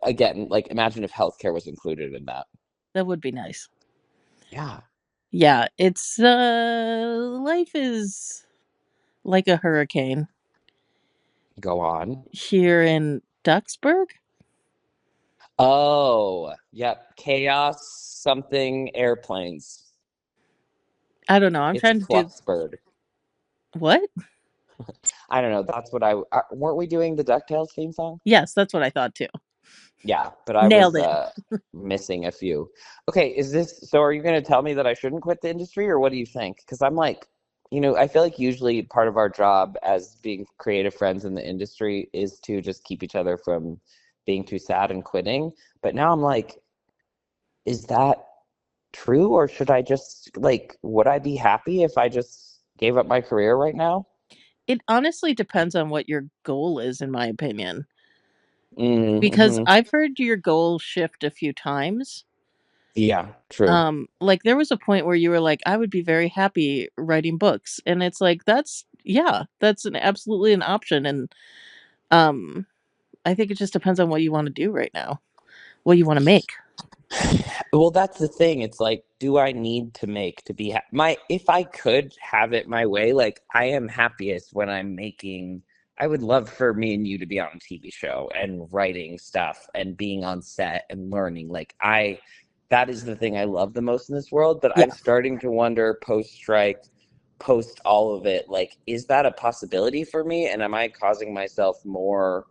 again, like, imagine if healthcare was included in that. that would be nice. Yeah. Yeah, it's life is like a hurricane Go on. here in Duxburg. Oh, yep. Chaos something airplanes. I don't know. I'm It's trying to do Kluxburg. what? I don't know. That's what weren't we doing the DuckTales theme song? Yes, that's what I thought too. Yeah, but I Nailed was it. missing a few. Okay, so are you going to tell me that I shouldn't quit the industry, or what do you think? Because I'm like, I feel like usually part of our job as being creative friends in the industry is to just keep each other from being too sad and quitting. But now I'm like, is that true, or should I just, like, would I be happy if I just gave up my career right now? It honestly depends on what your goal is, in my opinion. Because Mm-hmm. I've heard your goal shift a few times. Yeah, true. Like there was a point where you were like, I would be very happy writing books. And it's like, that's absolutely an option. And um I think it just depends on what you want to do right now, what you want to make. Well, that's the thing. It's like, do I need to make to be if I could have it my way, like I am happiest when I'm making. I would love for me and you to be on a TV show and writing stuff and being on set and learning. That is the thing I love the most in this world. But Yeah. I'm starting to wonder post strike, post all of it, like, is that a possibility for me? And am I causing myself more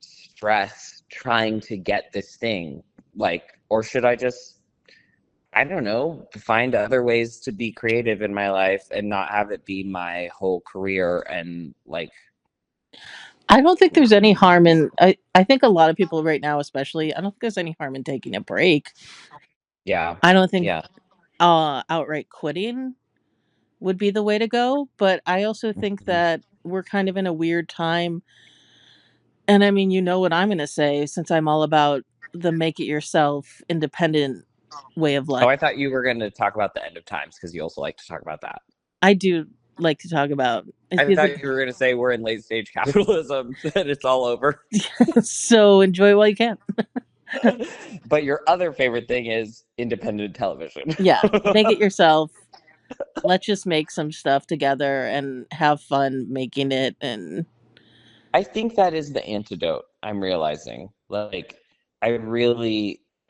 stress trying to get this thing? Like, or should I just, I don't know, find other ways to be creative in my life and not have it be my whole career? And like, I don't think there's any harm in I think a lot of people right now, especially, I don't think there's any harm in taking a break. yeah, I don't think yeah. outright quitting would be the way to go, but I also think Mhm. that we're kind of in a weird time. And I mean, you know what I'm going to say, since I'm all about the make it yourself independent way of life. Oh, I thought you were going to talk about the end of times because you also like to talk about that. I do like to talk about I thought you were going to say we're in late stage capitalism and it's all over. so enjoy while you can. But your other favorite thing is independent television. Yeah, make it yourself. Let's just make some stuff together and have fun making it. And I think that is the antidote, I'm realizing. Like, I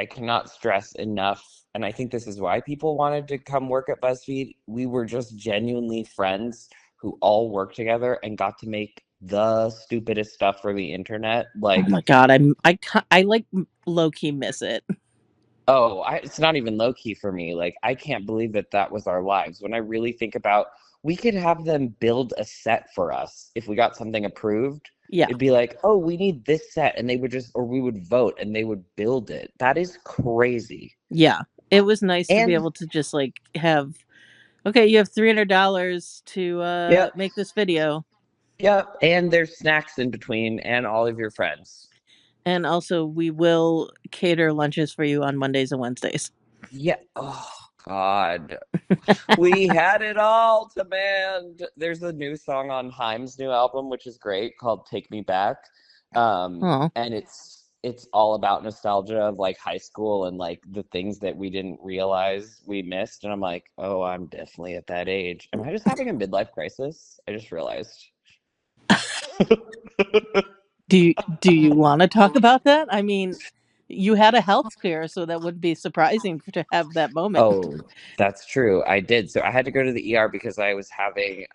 cannot stress enough. And I think this is why people wanted to come work at BuzzFeed. We were just genuinely friends who all worked together and got to make the stupidest stuff for the internet. oh Like, my god, I like low key miss it. it's not even low key for me. Like, I can't believe that that was our lives. When I really think about, we could have them build a set for us if we got something approved. Yeah, It'd be like, oh, we need this set, and they would just, or we would vote and they would build it. That is crazy. yeah. It was nice to be And able to just like have, okay, you have $300 to yeah, make this video. yeah, and there's snacks in between, and all of your friends. And also, we will cater lunches for you on Mondays and Wednesdays. Yeah. Oh God. We had it all to band. There's a new song on Haim's new album, which is great, called "Take Me Back," Oh, and it's all about nostalgia of like high school and like the things that we didn't realize we missed. And I'm like, oh, I'm definitely at that age. Am I just having a midlife crisis? I just realized. do you want to talk about that? I mean, you had a health scare, so that would be surprising to have that moment. Oh, that's true. I did. So I had to go to the ER because I was having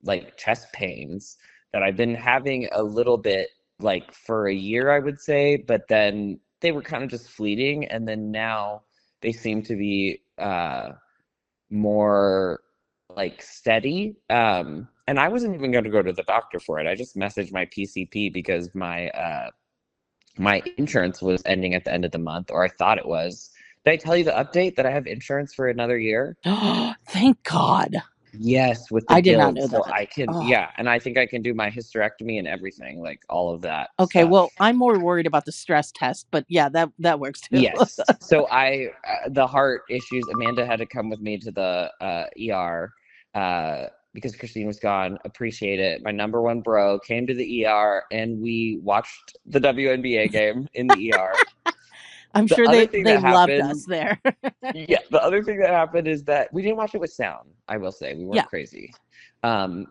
like chest pains that I've been having a little bit like for a year, I would say, but then they were kind of just fleeting, and then now they seem to be more like steady. And I wasn't even going to go to the doctor for it. I just messaged my PCP because my insurance was ending at the end of the month, or I thought it was. Did I tell you the update that I have insurance for another year? Thank God. Yes, with the I did not guild. know So that. I can, Oh. yeah, and I think I can do my hysterectomy and everything, like all of that Okay, stuff. well, I'm more worried about the stress test, but yeah, that works too. Yes. So the heart issues, Amanda had to come with me to the ER because Christine was gone. Appreciate it. My number one bro came to the ER and we watched the WNBA game in the ER. I'm The sure other they thing they that loved happened, us there. yeah, the other thing that happened is that we didn't watch it with sound. I will say we weren't Yeah. crazy. Um,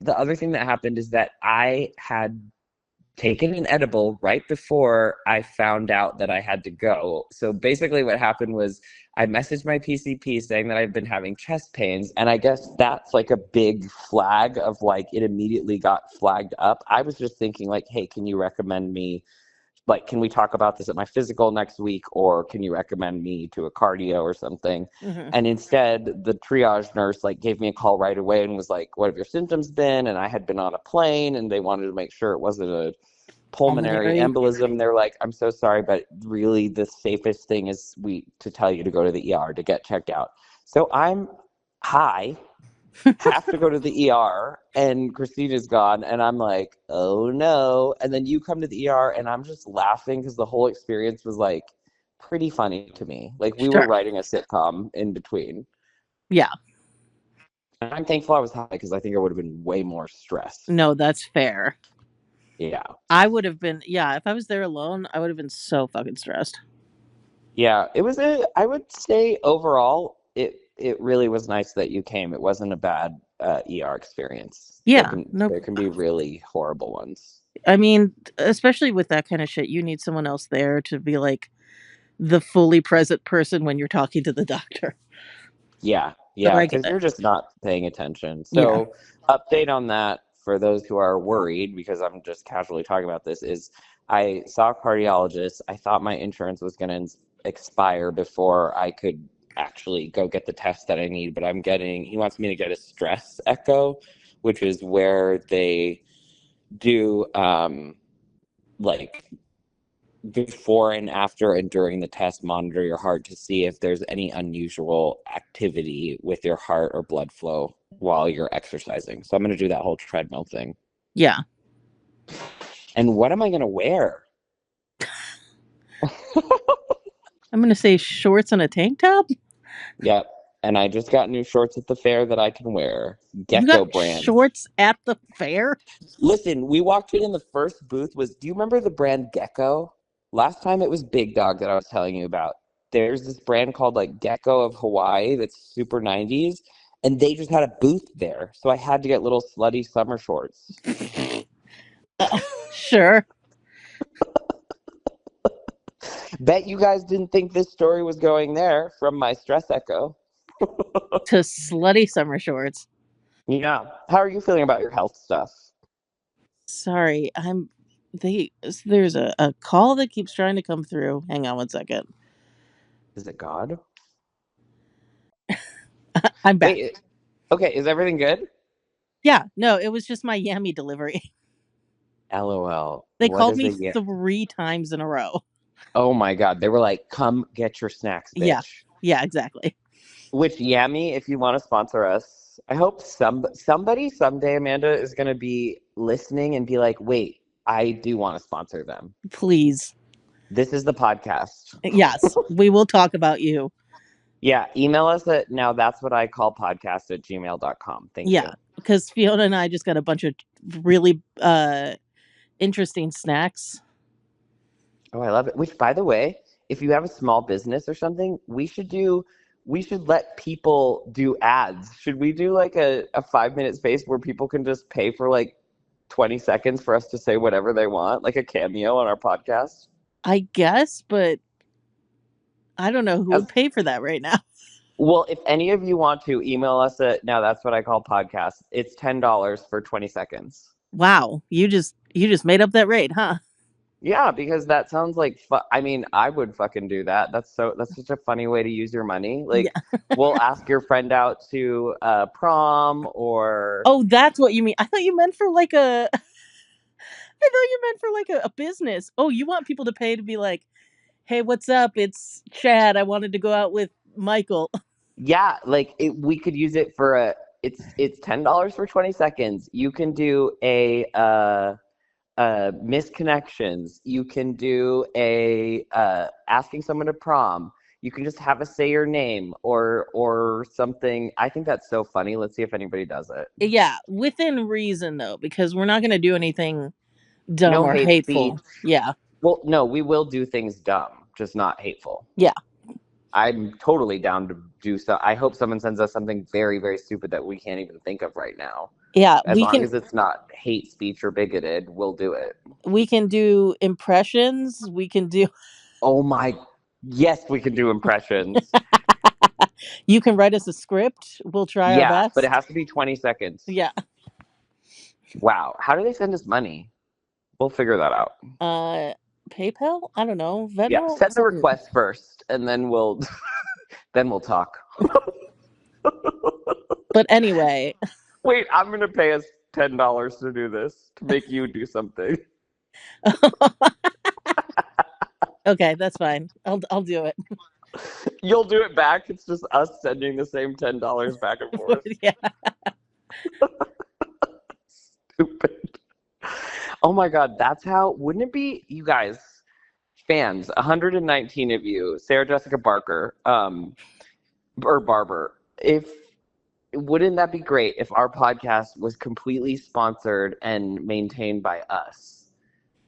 the other thing that happened is that I had taken an edible right before I found out that I had to go. So basically, what happened was I messaged my PCP saying that I've been having chest pains, and I guess that's like a big flag of like it immediately got flagged up. I was just thinking like, hey, can you recommend me? Like, can we talk about this at my physical next week, or can you recommend me to a cardio or something? Mm-hmm. And instead, the triage nurse like gave me a call right away and was like, what have your symptoms been? And I had been on a plane and they wanted to make sure it wasn't a pulmonary embolism. They're like, I'm so sorry, but really the safest thing is to tell you to go to the ER to get checked out. So I'm high have to go to the ER, and Christina's gone, and I'm like, oh no. And then you come to the ER, and I'm just laughing because the whole experience was like pretty funny to me. Like we were writing a sitcom in between. Yeah. And I'm thankful I was high because I think I would have been way more stressed. No, that's fair. Yeah. I would have been, if I was there alone, I would have been so fucking stressed. Yeah, it was I would say overall, it really was nice that you came. It wasn't a bad ER experience. Yeah. There can be really horrible ones. I mean, especially with that kind of shit, you need someone else there to be like the fully present person when you're talking to the doctor. Yeah, So I because get it. you're just not paying attention. So, update on that for those who are worried, because I'm just casually talking about this, is I saw a cardiologist. I thought my insurance was going to expire before I could actually go get the test that I need, but he wants me to get a stress echo, which is where they do like before and after and during the test, monitor your heart to see if there's any unusual activity with your heart or blood flow while you're exercising. So I'm going to do that whole treadmill thing. Yeah. And what am I going to wear? I'm going to say shorts and a tank top. Yep. And I just got new shorts at the fair that I can wear. You Gecko got brand. shorts at the fair? Listen, we walked in the first booth do you remember the brand Gecko? Last time it was Big Dog that I was telling you about. There's this brand called like Gecko of Hawaii that's super 90s, and they just had a booth there. So I had to get little slutty summer shorts. Sure. Bet you guys didn't think this story was going there from my stress echo. To slutty summer shorts. Yeah. How are you feeling about your health stuff? Sorry, there's a call that keeps trying to come through. Hang on one second. Is it God? I'm back. Wait, okay, is everything good? Yeah, no, it was just my Yummy delivery. LOL. They called me 3 times in a row. Oh my God. They were like, come get your snacks, bitch. Yeah, exactly. Which Yummy, if you want to sponsor us, I hope somebody someday, Amanda, is going to be listening and be like, wait, I do want to sponsor them. Please. This is the podcast. Yes, we will talk about you. Yeah, email us at nowthat'swhatIcallpodcast@gmail.com. Thank you. Yeah, because Fiona and I just got a bunch of really interesting snacks. Oh, I love it. Which, by the way, if you have a small business or something, we should let people do ads. Should we do like a 5-minute space where people can just pay for like 20 seconds for us to say whatever they want, like a cameo on our podcast? I guess, but I don't know who would pay for that right now. Well, if any of you want to, email us at nowthat'swhatIcallpodcast. It's $10 for 20 seconds. Wow, you just made up that rate, huh? Yeah, because that sounds like I mean, I would fucking do that. That's such a funny way to use your money. Like, we'll ask your friend out to prom or. Oh, that's what you mean. I thought you meant for like a. A business. Oh, you want people to pay to be like, hey, what's up? It's Chad. I wanted to go out with Michael. Yeah, like we could use it for it's $10 for 20 seconds. You can do a misconnections. You can do a asking someone to prom. You can just have us say your name or something. I think that's so funny. Let's see if anybody does it. Yeah, within reason though, because we're not going to do anything dumb or hateful. Yeah. Well, no, we will do things dumb, just not hateful. Yeah. I'm totally down to do so. I hope someone sends us something very, very stupid that we can't even think of right now. Yeah. As long as it's not hate speech or bigoted, we'll do it. We can do impressions. We can do. Oh my. Yes, we can do impressions. You can write us a script. We'll try our best. But it has to be 20 seconds. Yeah. Wow. How do they send us money? We'll figure that out. PayPal? I don't know. Venmo? Yeah, send the request first, and then we'll talk. But anyway. Wait, I'm gonna pay us $10 to do this, to make you do something. Okay, that's fine. I'll do it. You'll do it back. It's just us sending the same $10 back and forth. Yeah. Stupid. Oh my God, that's how, wouldn't it be, you guys, fans, 119 of you, Sarah Jessica Barker, or Barber, wouldn't that be great if our podcast was completely sponsored and maintained by us?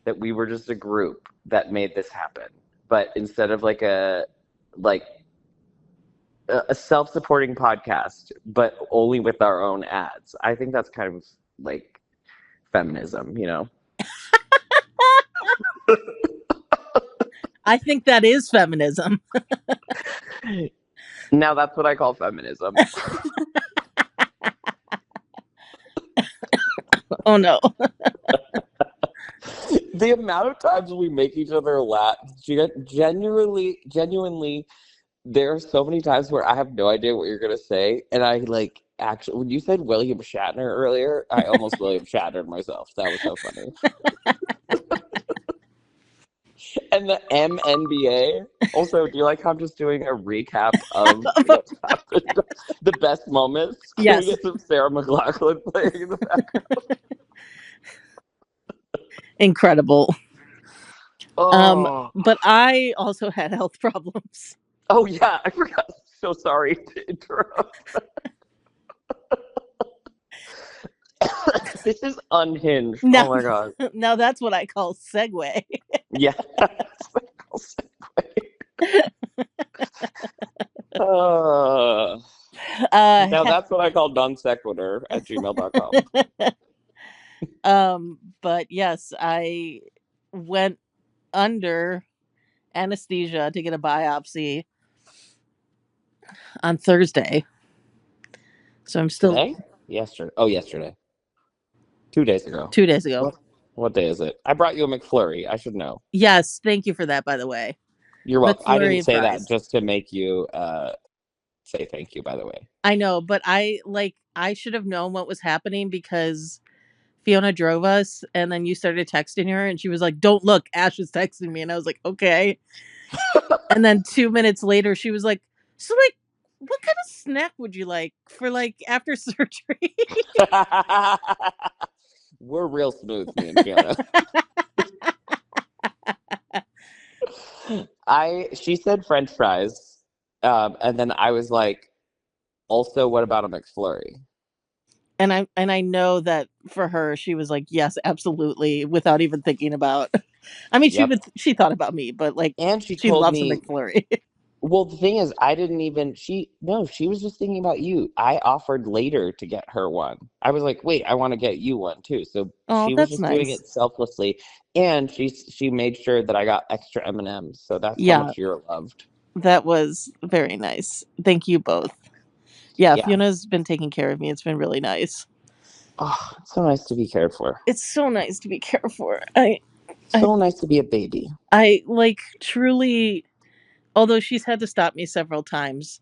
That we were just a group that made this happen. But instead of like a self-supporting podcast, but only with our own ads. I think that's kind of like feminism, you know? I think that is feminism. Now that's what I call feminism. Oh no. The amount of times we make each other laugh, genuinely, there are so many times where I have no idea what you're gonna say, and I like actually when you said William Shatner earlier, I almost William Shatnered myself. That was so funny. And the MNBA. Also, do you like how I'm just doing a recap of what's happened? The best moments? Yes. Can we get some Sarah McLachlan playing in the background? Incredible. Oh. But I also had health problems. Oh yeah, I forgot. So sorry to interrupt. This is unhinged. Now, oh my God. Now that's what I call segue. Yeah, that's what I call segue. Now that's what I call non sequitur at gmail.com. But yes, I went under anesthesia to get a biopsy on Thursday. So I'm still Today? Yesterday. Oh, yesterday. 2 days ago. 2 days ago. What day is it? I brought you a McFlurry. I should know. Yes, thank you for that, by the way. You're welcome. I didn't say fries. that just to make you say thank you, by the way. I know, but I should have known what was happening because Fiona drove us, and then you started texting her, and she was like, "Don't look, Ash is texting me," and I was like, "Okay." And then 2 minutes later, she was like, "So, like, what kind of snack would you like for like after surgery?" We're real smooth, me and Fiona. She said French fries, and then I was like, "Also, what about a McFlurry?" And I know that for her, she was like, "Yes, absolutely," without even thinking about. I mean, she thought about me, but like, and she loves me, a McFlurry. Well, the thing is, I didn't even. She was just thinking about you. I offered later to get her one. I was like, "Wait, I want to get you one too." So she was just doing it selflessly, and she made sure that I got extra M&Ms. So that's how much you're loved. That was very nice. Thank you both. Yeah, Fiona's been taking care of me. It's been really nice. Oh, it's so nice to be cared for. It's so nice to be cared for. Nice to be a baby. I like truly, although she's had to stop me several times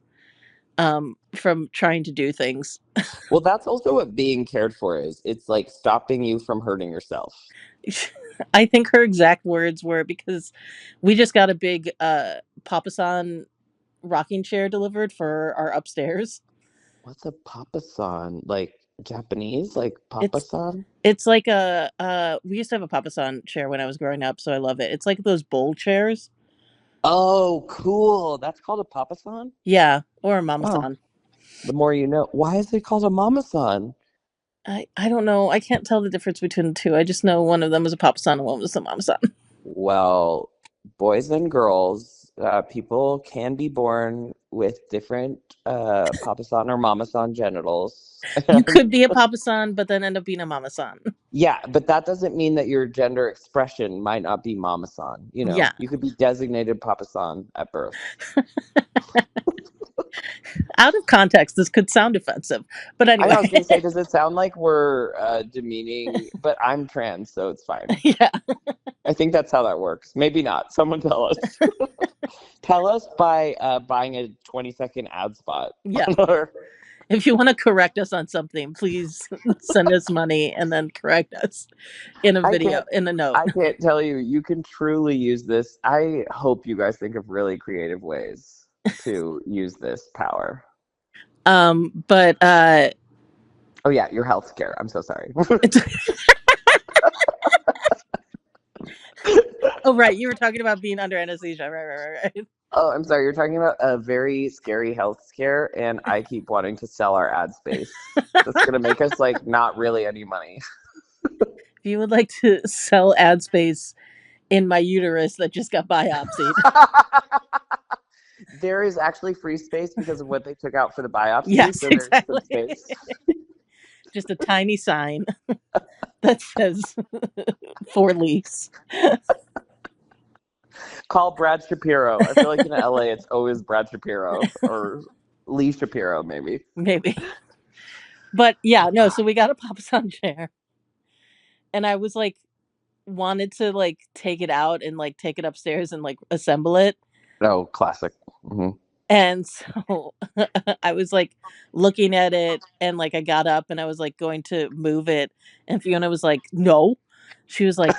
from trying to do things. Well, that's also what being cared for is. It's like stopping you from hurting yourself. I think her exact words were, because we just got a big Papasan rocking chair delivered for our upstairs. What's a Papasan? Like Japanese? Like Papasan? It's like we used to have a Papasan chair when I was growing up, so I love it. It's like those bowl chairs. Oh, cool. That's called a Papasan? Yeah, or a Mama-san. The more you know. Why is it called a Mama-san? I don't know. I can't tell the difference between the two. I just know one of them was a Papa-san and one was a Mama-san. Well, boys and girls, people can be born with different Papa-san or Mama-san genitals. You could be a Papa-san, but then end up being a Mama-san. Yeah, but that doesn't mean that your gender expression might not be Mama-san. You know, you could be designated Papa-san at birth. Out of context, this could sound offensive, but anyway. I was going to say, does it sound like we're demeaning? But I'm trans, so it's fine. Yeah. I think that's how that works. Maybe not. Someone tell us. Tell us by buying a 20-second ad spot. Yeah. If you want to correct us on something, please send us money and then correct us in a video, in a note. I can't tell you. You can truly use this. I hope you guys think of really creative ways. to use this power. But oh yeah, your healthcare. I'm so sorry. Oh right, you were talking about being under anesthesia. Right. Oh, I'm sorry. You're talking about a very scary health scare, and I keep wanting to sell our ad space. That's gonna make us like not really any money. If you would like to sell ad space in my uterus that just got biopsied. There is actually free space because of what they took out for the biopsy. Yes, so there's exactly. some space. Just a tiny sign that says for lease. Call Brad Shapiro. I feel like in LA it's always Brad Shapiro or Lee Shapiro, maybe. Maybe. But yeah, no, so we got a Papa-san chair. And I was like, wanted to like take it out and like take it upstairs and like assemble it. Oh, classic. Mm-hmm. And so I was like looking at it and like I got up and I was like going to move it. And Fiona was like, no. She was like,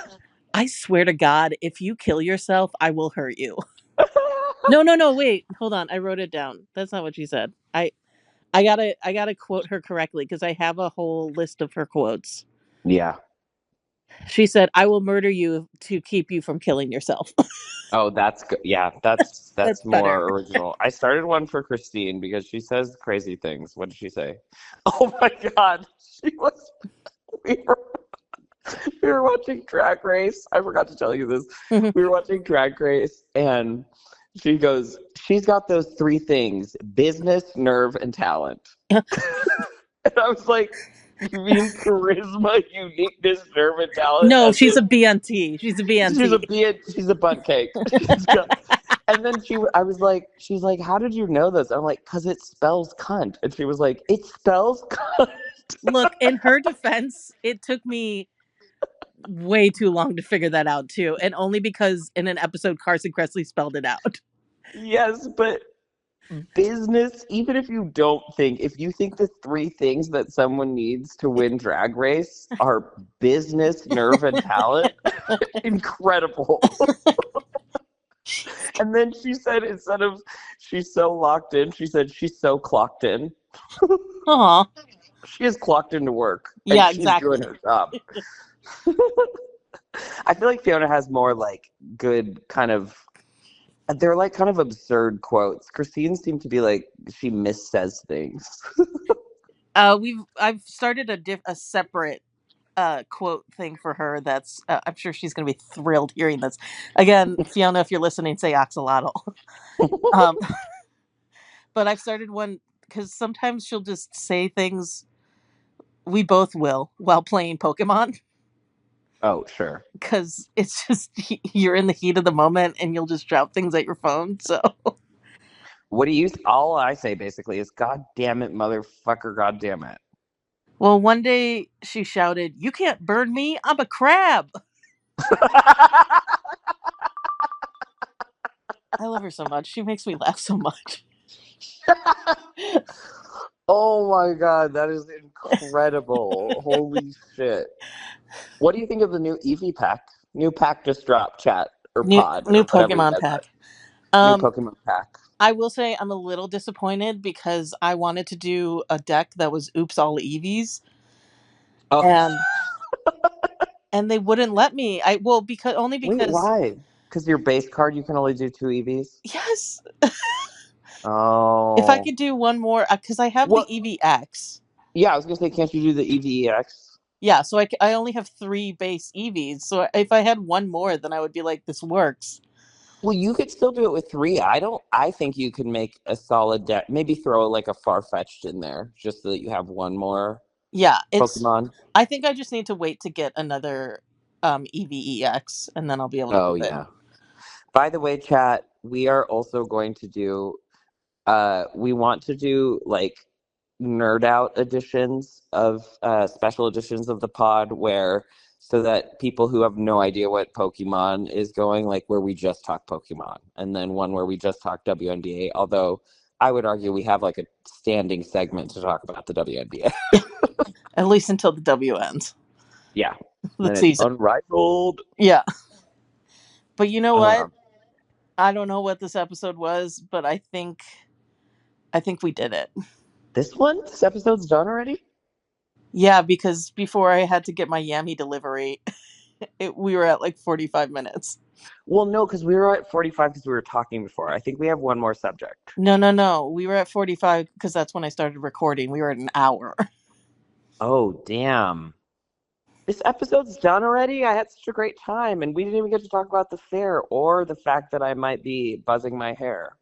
I swear to God, if you kill yourself, I will hurt you. No, wait, hold on. I wrote it down. That's not what she said. I gotta quote her correctly because I have a whole list of her quotes. Yeah. She said, I will murder you to keep you from killing yourself. Oh, that's good. Yeah, that's more better. Original. I started one for Christine because she says crazy things. What did she say? Oh my God. We were watching Drag Race. I forgot to tell you this. We were watching Drag Race and she goes, she's got those three things: business, nerve, and talent. And I was like, you mean charisma, uniqueness, nerve, and talent? No, she's a BNT. She's a BNT. She's a butt cake. And then I was like, she's like, how did you know this? I'm like, because it spells cunt. And she was like, it spells cunt. Look, in her defense, it took me way too long to figure that out too. And only because in an episode, Carson Kressley spelled it out. Yes, but business, even if you think the three things that someone needs to win Drag Race are business, nerve, and talent, incredible. And then she said, instead of she's so locked in, she said she's so clocked in. Aw. She is clocked into work. Yeah, she's exactly. doing her job. I feel like Fiona has more like good kind of, they're like kind of absurd quotes. Christine seemed to be like, she missays things. I've started a separate quote thing for her that's I'm sure she's gonna be thrilled hearing this. Again, Fiona, if you're listening, say axolotl. But I've started one because sometimes she'll just say things we both will while playing Pokemon. Oh, sure. Because it's just you're in the heat of the moment and you'll just drop things at your phone. So all I say basically is, God damn it, motherfucker, God damn it. Well, one day she shouted, "You can't burn me, I'm a crab." I love her so much. She makes me laugh so much. Oh my God, that is incredible. Holy shit. What do you think of the new Eevee pack? New pack just dropped, chat, or pod. New or Pokemon pack. New Pokemon pack. I will say I'm a little disappointed because I wanted to do a deck that was Oops All Eevees. Oh. And they wouldn't let me. Only because. Wait, why? Because your base card, you can only do 2 Eevees? Yes. Oh. If I could do one more, because I have the EVX. Yeah, I was going to say, can't you do the EVX? Yeah, so I only have 3 base Eevees. So if I had one more, then I would be like, this works. Well, you could still do it with 3. I think you could make a solid deck. Maybe throw like a Farfetch'd in there just so that you have one more Pokemon. I think I just need to wait to get another EVEX, and then I'll be able to do it. By the way, chat, we are also going to do we want to do like nerd out editions of special editions of the pod so that people who have no idea what Pokemon is going, like where we just talk Pokemon, and then one where we just talk WNBA, although I would argue we have like a standing segment to talk about the WNBA. At least until the W ends. Yeah. The season. Unrivaled. Yeah. But you know what? I don't know what this episode was, but I think we did it. This one? This episode's done already? Yeah, because before I had to get my Yummy delivery, we were at like 45 minutes. Well, no, because we were at 45 because we were talking before. I think we have one more subject. No. We were at 45 because that's when I started recording. We were at an hour. Oh, damn. This episode's done already? I had such a great time, and we didn't even get to talk about the fair or the fact that I might be buzzing my hair.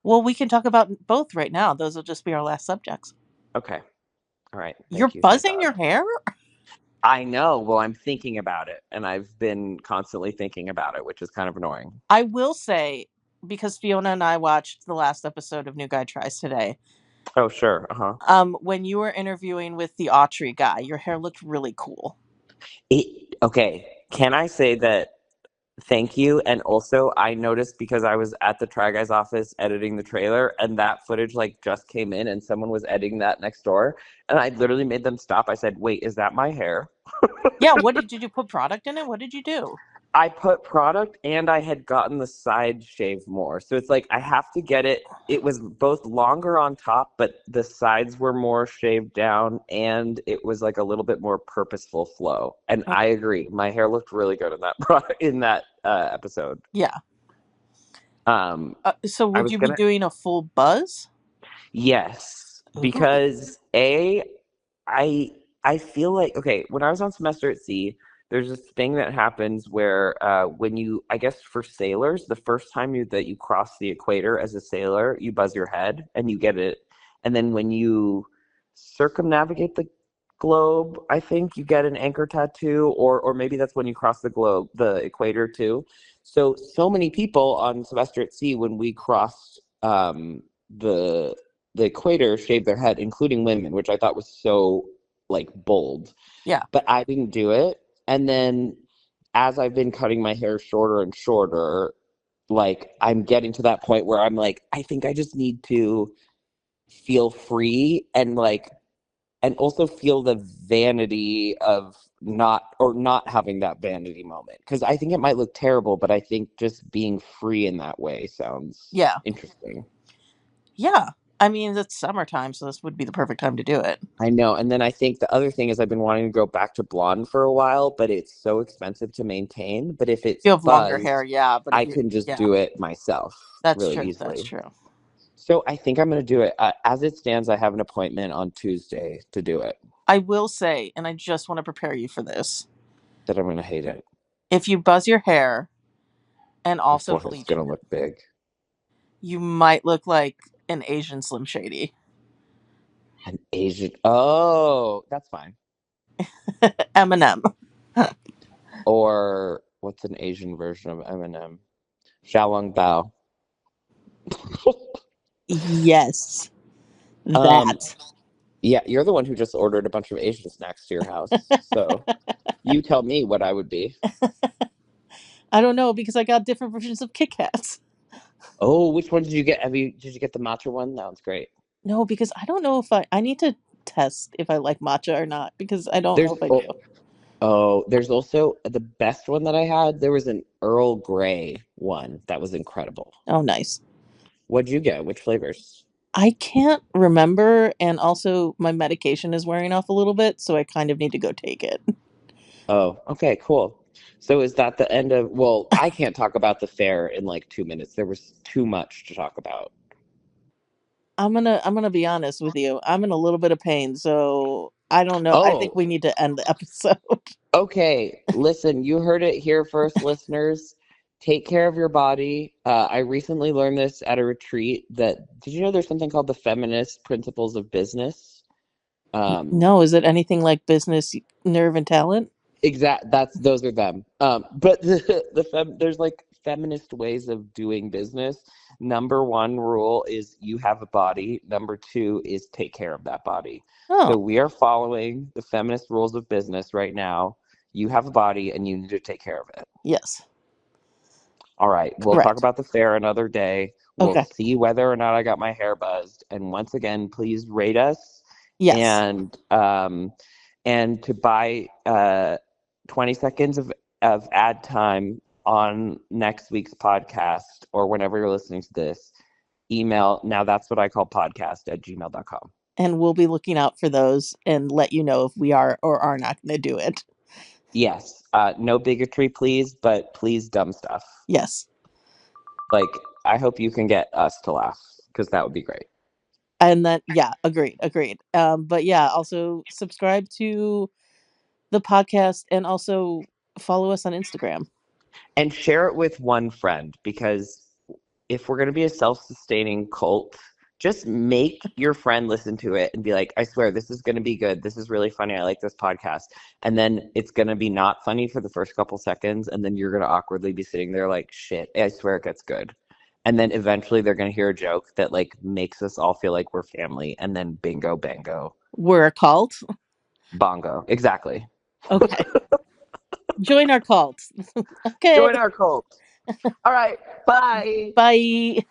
Well, we can talk about both right now. Those will just be our last subjects. Okay. All right. You're Thank you. buzzing your hair? I know. Well, I'm thinking about it, and I've been constantly thinking about it, which is kind of annoying. I will say, because Fiona and I watched the last episode of New Guy Tries today. Oh, sure. Uh-huh. When you were interviewing with the Autry guy, your hair looked really cool. Okay. Can I say that? Thank you. And also, I noticed because I was at the Try Guy's office editing the trailer, and that footage like just came in, and someone was editing that next door, and I literally made them stop. I said, "Wait, is that my hair?" Yeah. What did you put product in it? What did you do? I put product, and I had gotten the side shave more. So it's like I have to get it. It was both longer on top, but the sides were more shaved down, and it was like a little bit more purposeful flow. And I agree, my hair looked really good in that episode. Yeah. So would you be doing a full buzz? Yes, because I feel like, okay, when I was on semester at sea, there's this thing that happens where when you, I guess for sailors, the first time that you cross the equator as a sailor, you buzz your head and you get it. And then when you circumnavigate the globe, I think you get an anchor tattoo, or maybe that's when you cross the equator too. So many people on semester at sea, when we crossed the equator, shaved their head, including women, which I thought was so like bold. Yeah. But I didn't do it. And then as I've been cutting my hair shorter and shorter, like I'm getting to that point where I'm like, I think I just need to feel free and also feel the vanity of not having that vanity moment. Because I think it might look terrible, but I think just being free in that way sounds interesting. Yeah. I mean, it's summertime, so this would be the perfect time to do it. I know. And then I think the other thing is I've been wanting to go back to blonde for a while, but it's so expensive to maintain. But if it's you have longer hair, but I can just do it myself. That's really true. Easily. That's true. So I think I'm going to do it. As it stands, I have an appointment on Tuesday to do it. I will say, and I just want to prepare you for this, that I'm going to hate it. If you buzz your hair and also bleach it's going to look big. You might look like an Asian Slim Shady. An Asian? Oh, that's fine. Eminem. Or what's an Asian version of Eminem? Xiaolong Bao. Yes. That. Yeah, you're the one who just ordered a bunch of Asian snacks to your house. So you tell me what I would be. I don't know, because I got different versions of Kit Kats. Oh, which one did you get? Did you get the matcha one? That one's great. No, because I don't know if I need to test if I like matcha or not, because I don't know if I do. Oh, there's also the best one that I had. There was an Earl Grey one that was incredible. Oh, nice. What'd you get? Which flavors? I can't remember, and also my medication is wearing off a little bit, so I kind of need to go take it. Oh, okay, cool. So is that the end of, well, I can't talk about the fair in like 2 minutes. There was too much to talk about. I'm gonna be honest with you. I'm in a little bit of pain, so I don't know. I think we need to end the episode. Okay, listen, you heard it here first, listeners. Take care of your body. I recently learned this at a retreat. Did you know there's something called the feminist principles of business? No, is it anything like business, nerve, and talent? Those are them. But there's like feminist ways of doing business. Number 1 rule is you have a body. Number 2 is take care of that body. Oh. So we are following the feminist rules of business right now. You have a body and you need to take care of it. Yes. All right. We'll talk about the fair another day. We'll see whether or not I got my hair buzzed. And once again, please rate us. Yes. And to buy 20 seconds of ad time, on next week's podcast or whenever you're listening to this, email now that's what I call podcast@gmail.com. And we'll be looking out for those and let you know if we are or are not going to do it. Yes. No bigotry, please, but please dumb stuff. Yes. Like, I hope you can get us to laugh, because that would be great. And then, yeah, agreed. But yeah, also subscribe to the podcast and also follow us on Instagram. And share it with one friend, because if we're going to be a self-sustaining cult, just make your friend listen to it and be like, I swear, this is going to be good. This is really funny. I like this podcast. And then it's going to be not funny for the first couple seconds. And then you're going to awkwardly be sitting there like, shit, I swear it gets good. And then eventually they're going to hear a joke that like makes us all feel like we're family. And then bingo, bango. We're a cult. Bongo. Exactly. Okay. Join our cult. Okay. Join our cult. All right. Bye. Bye.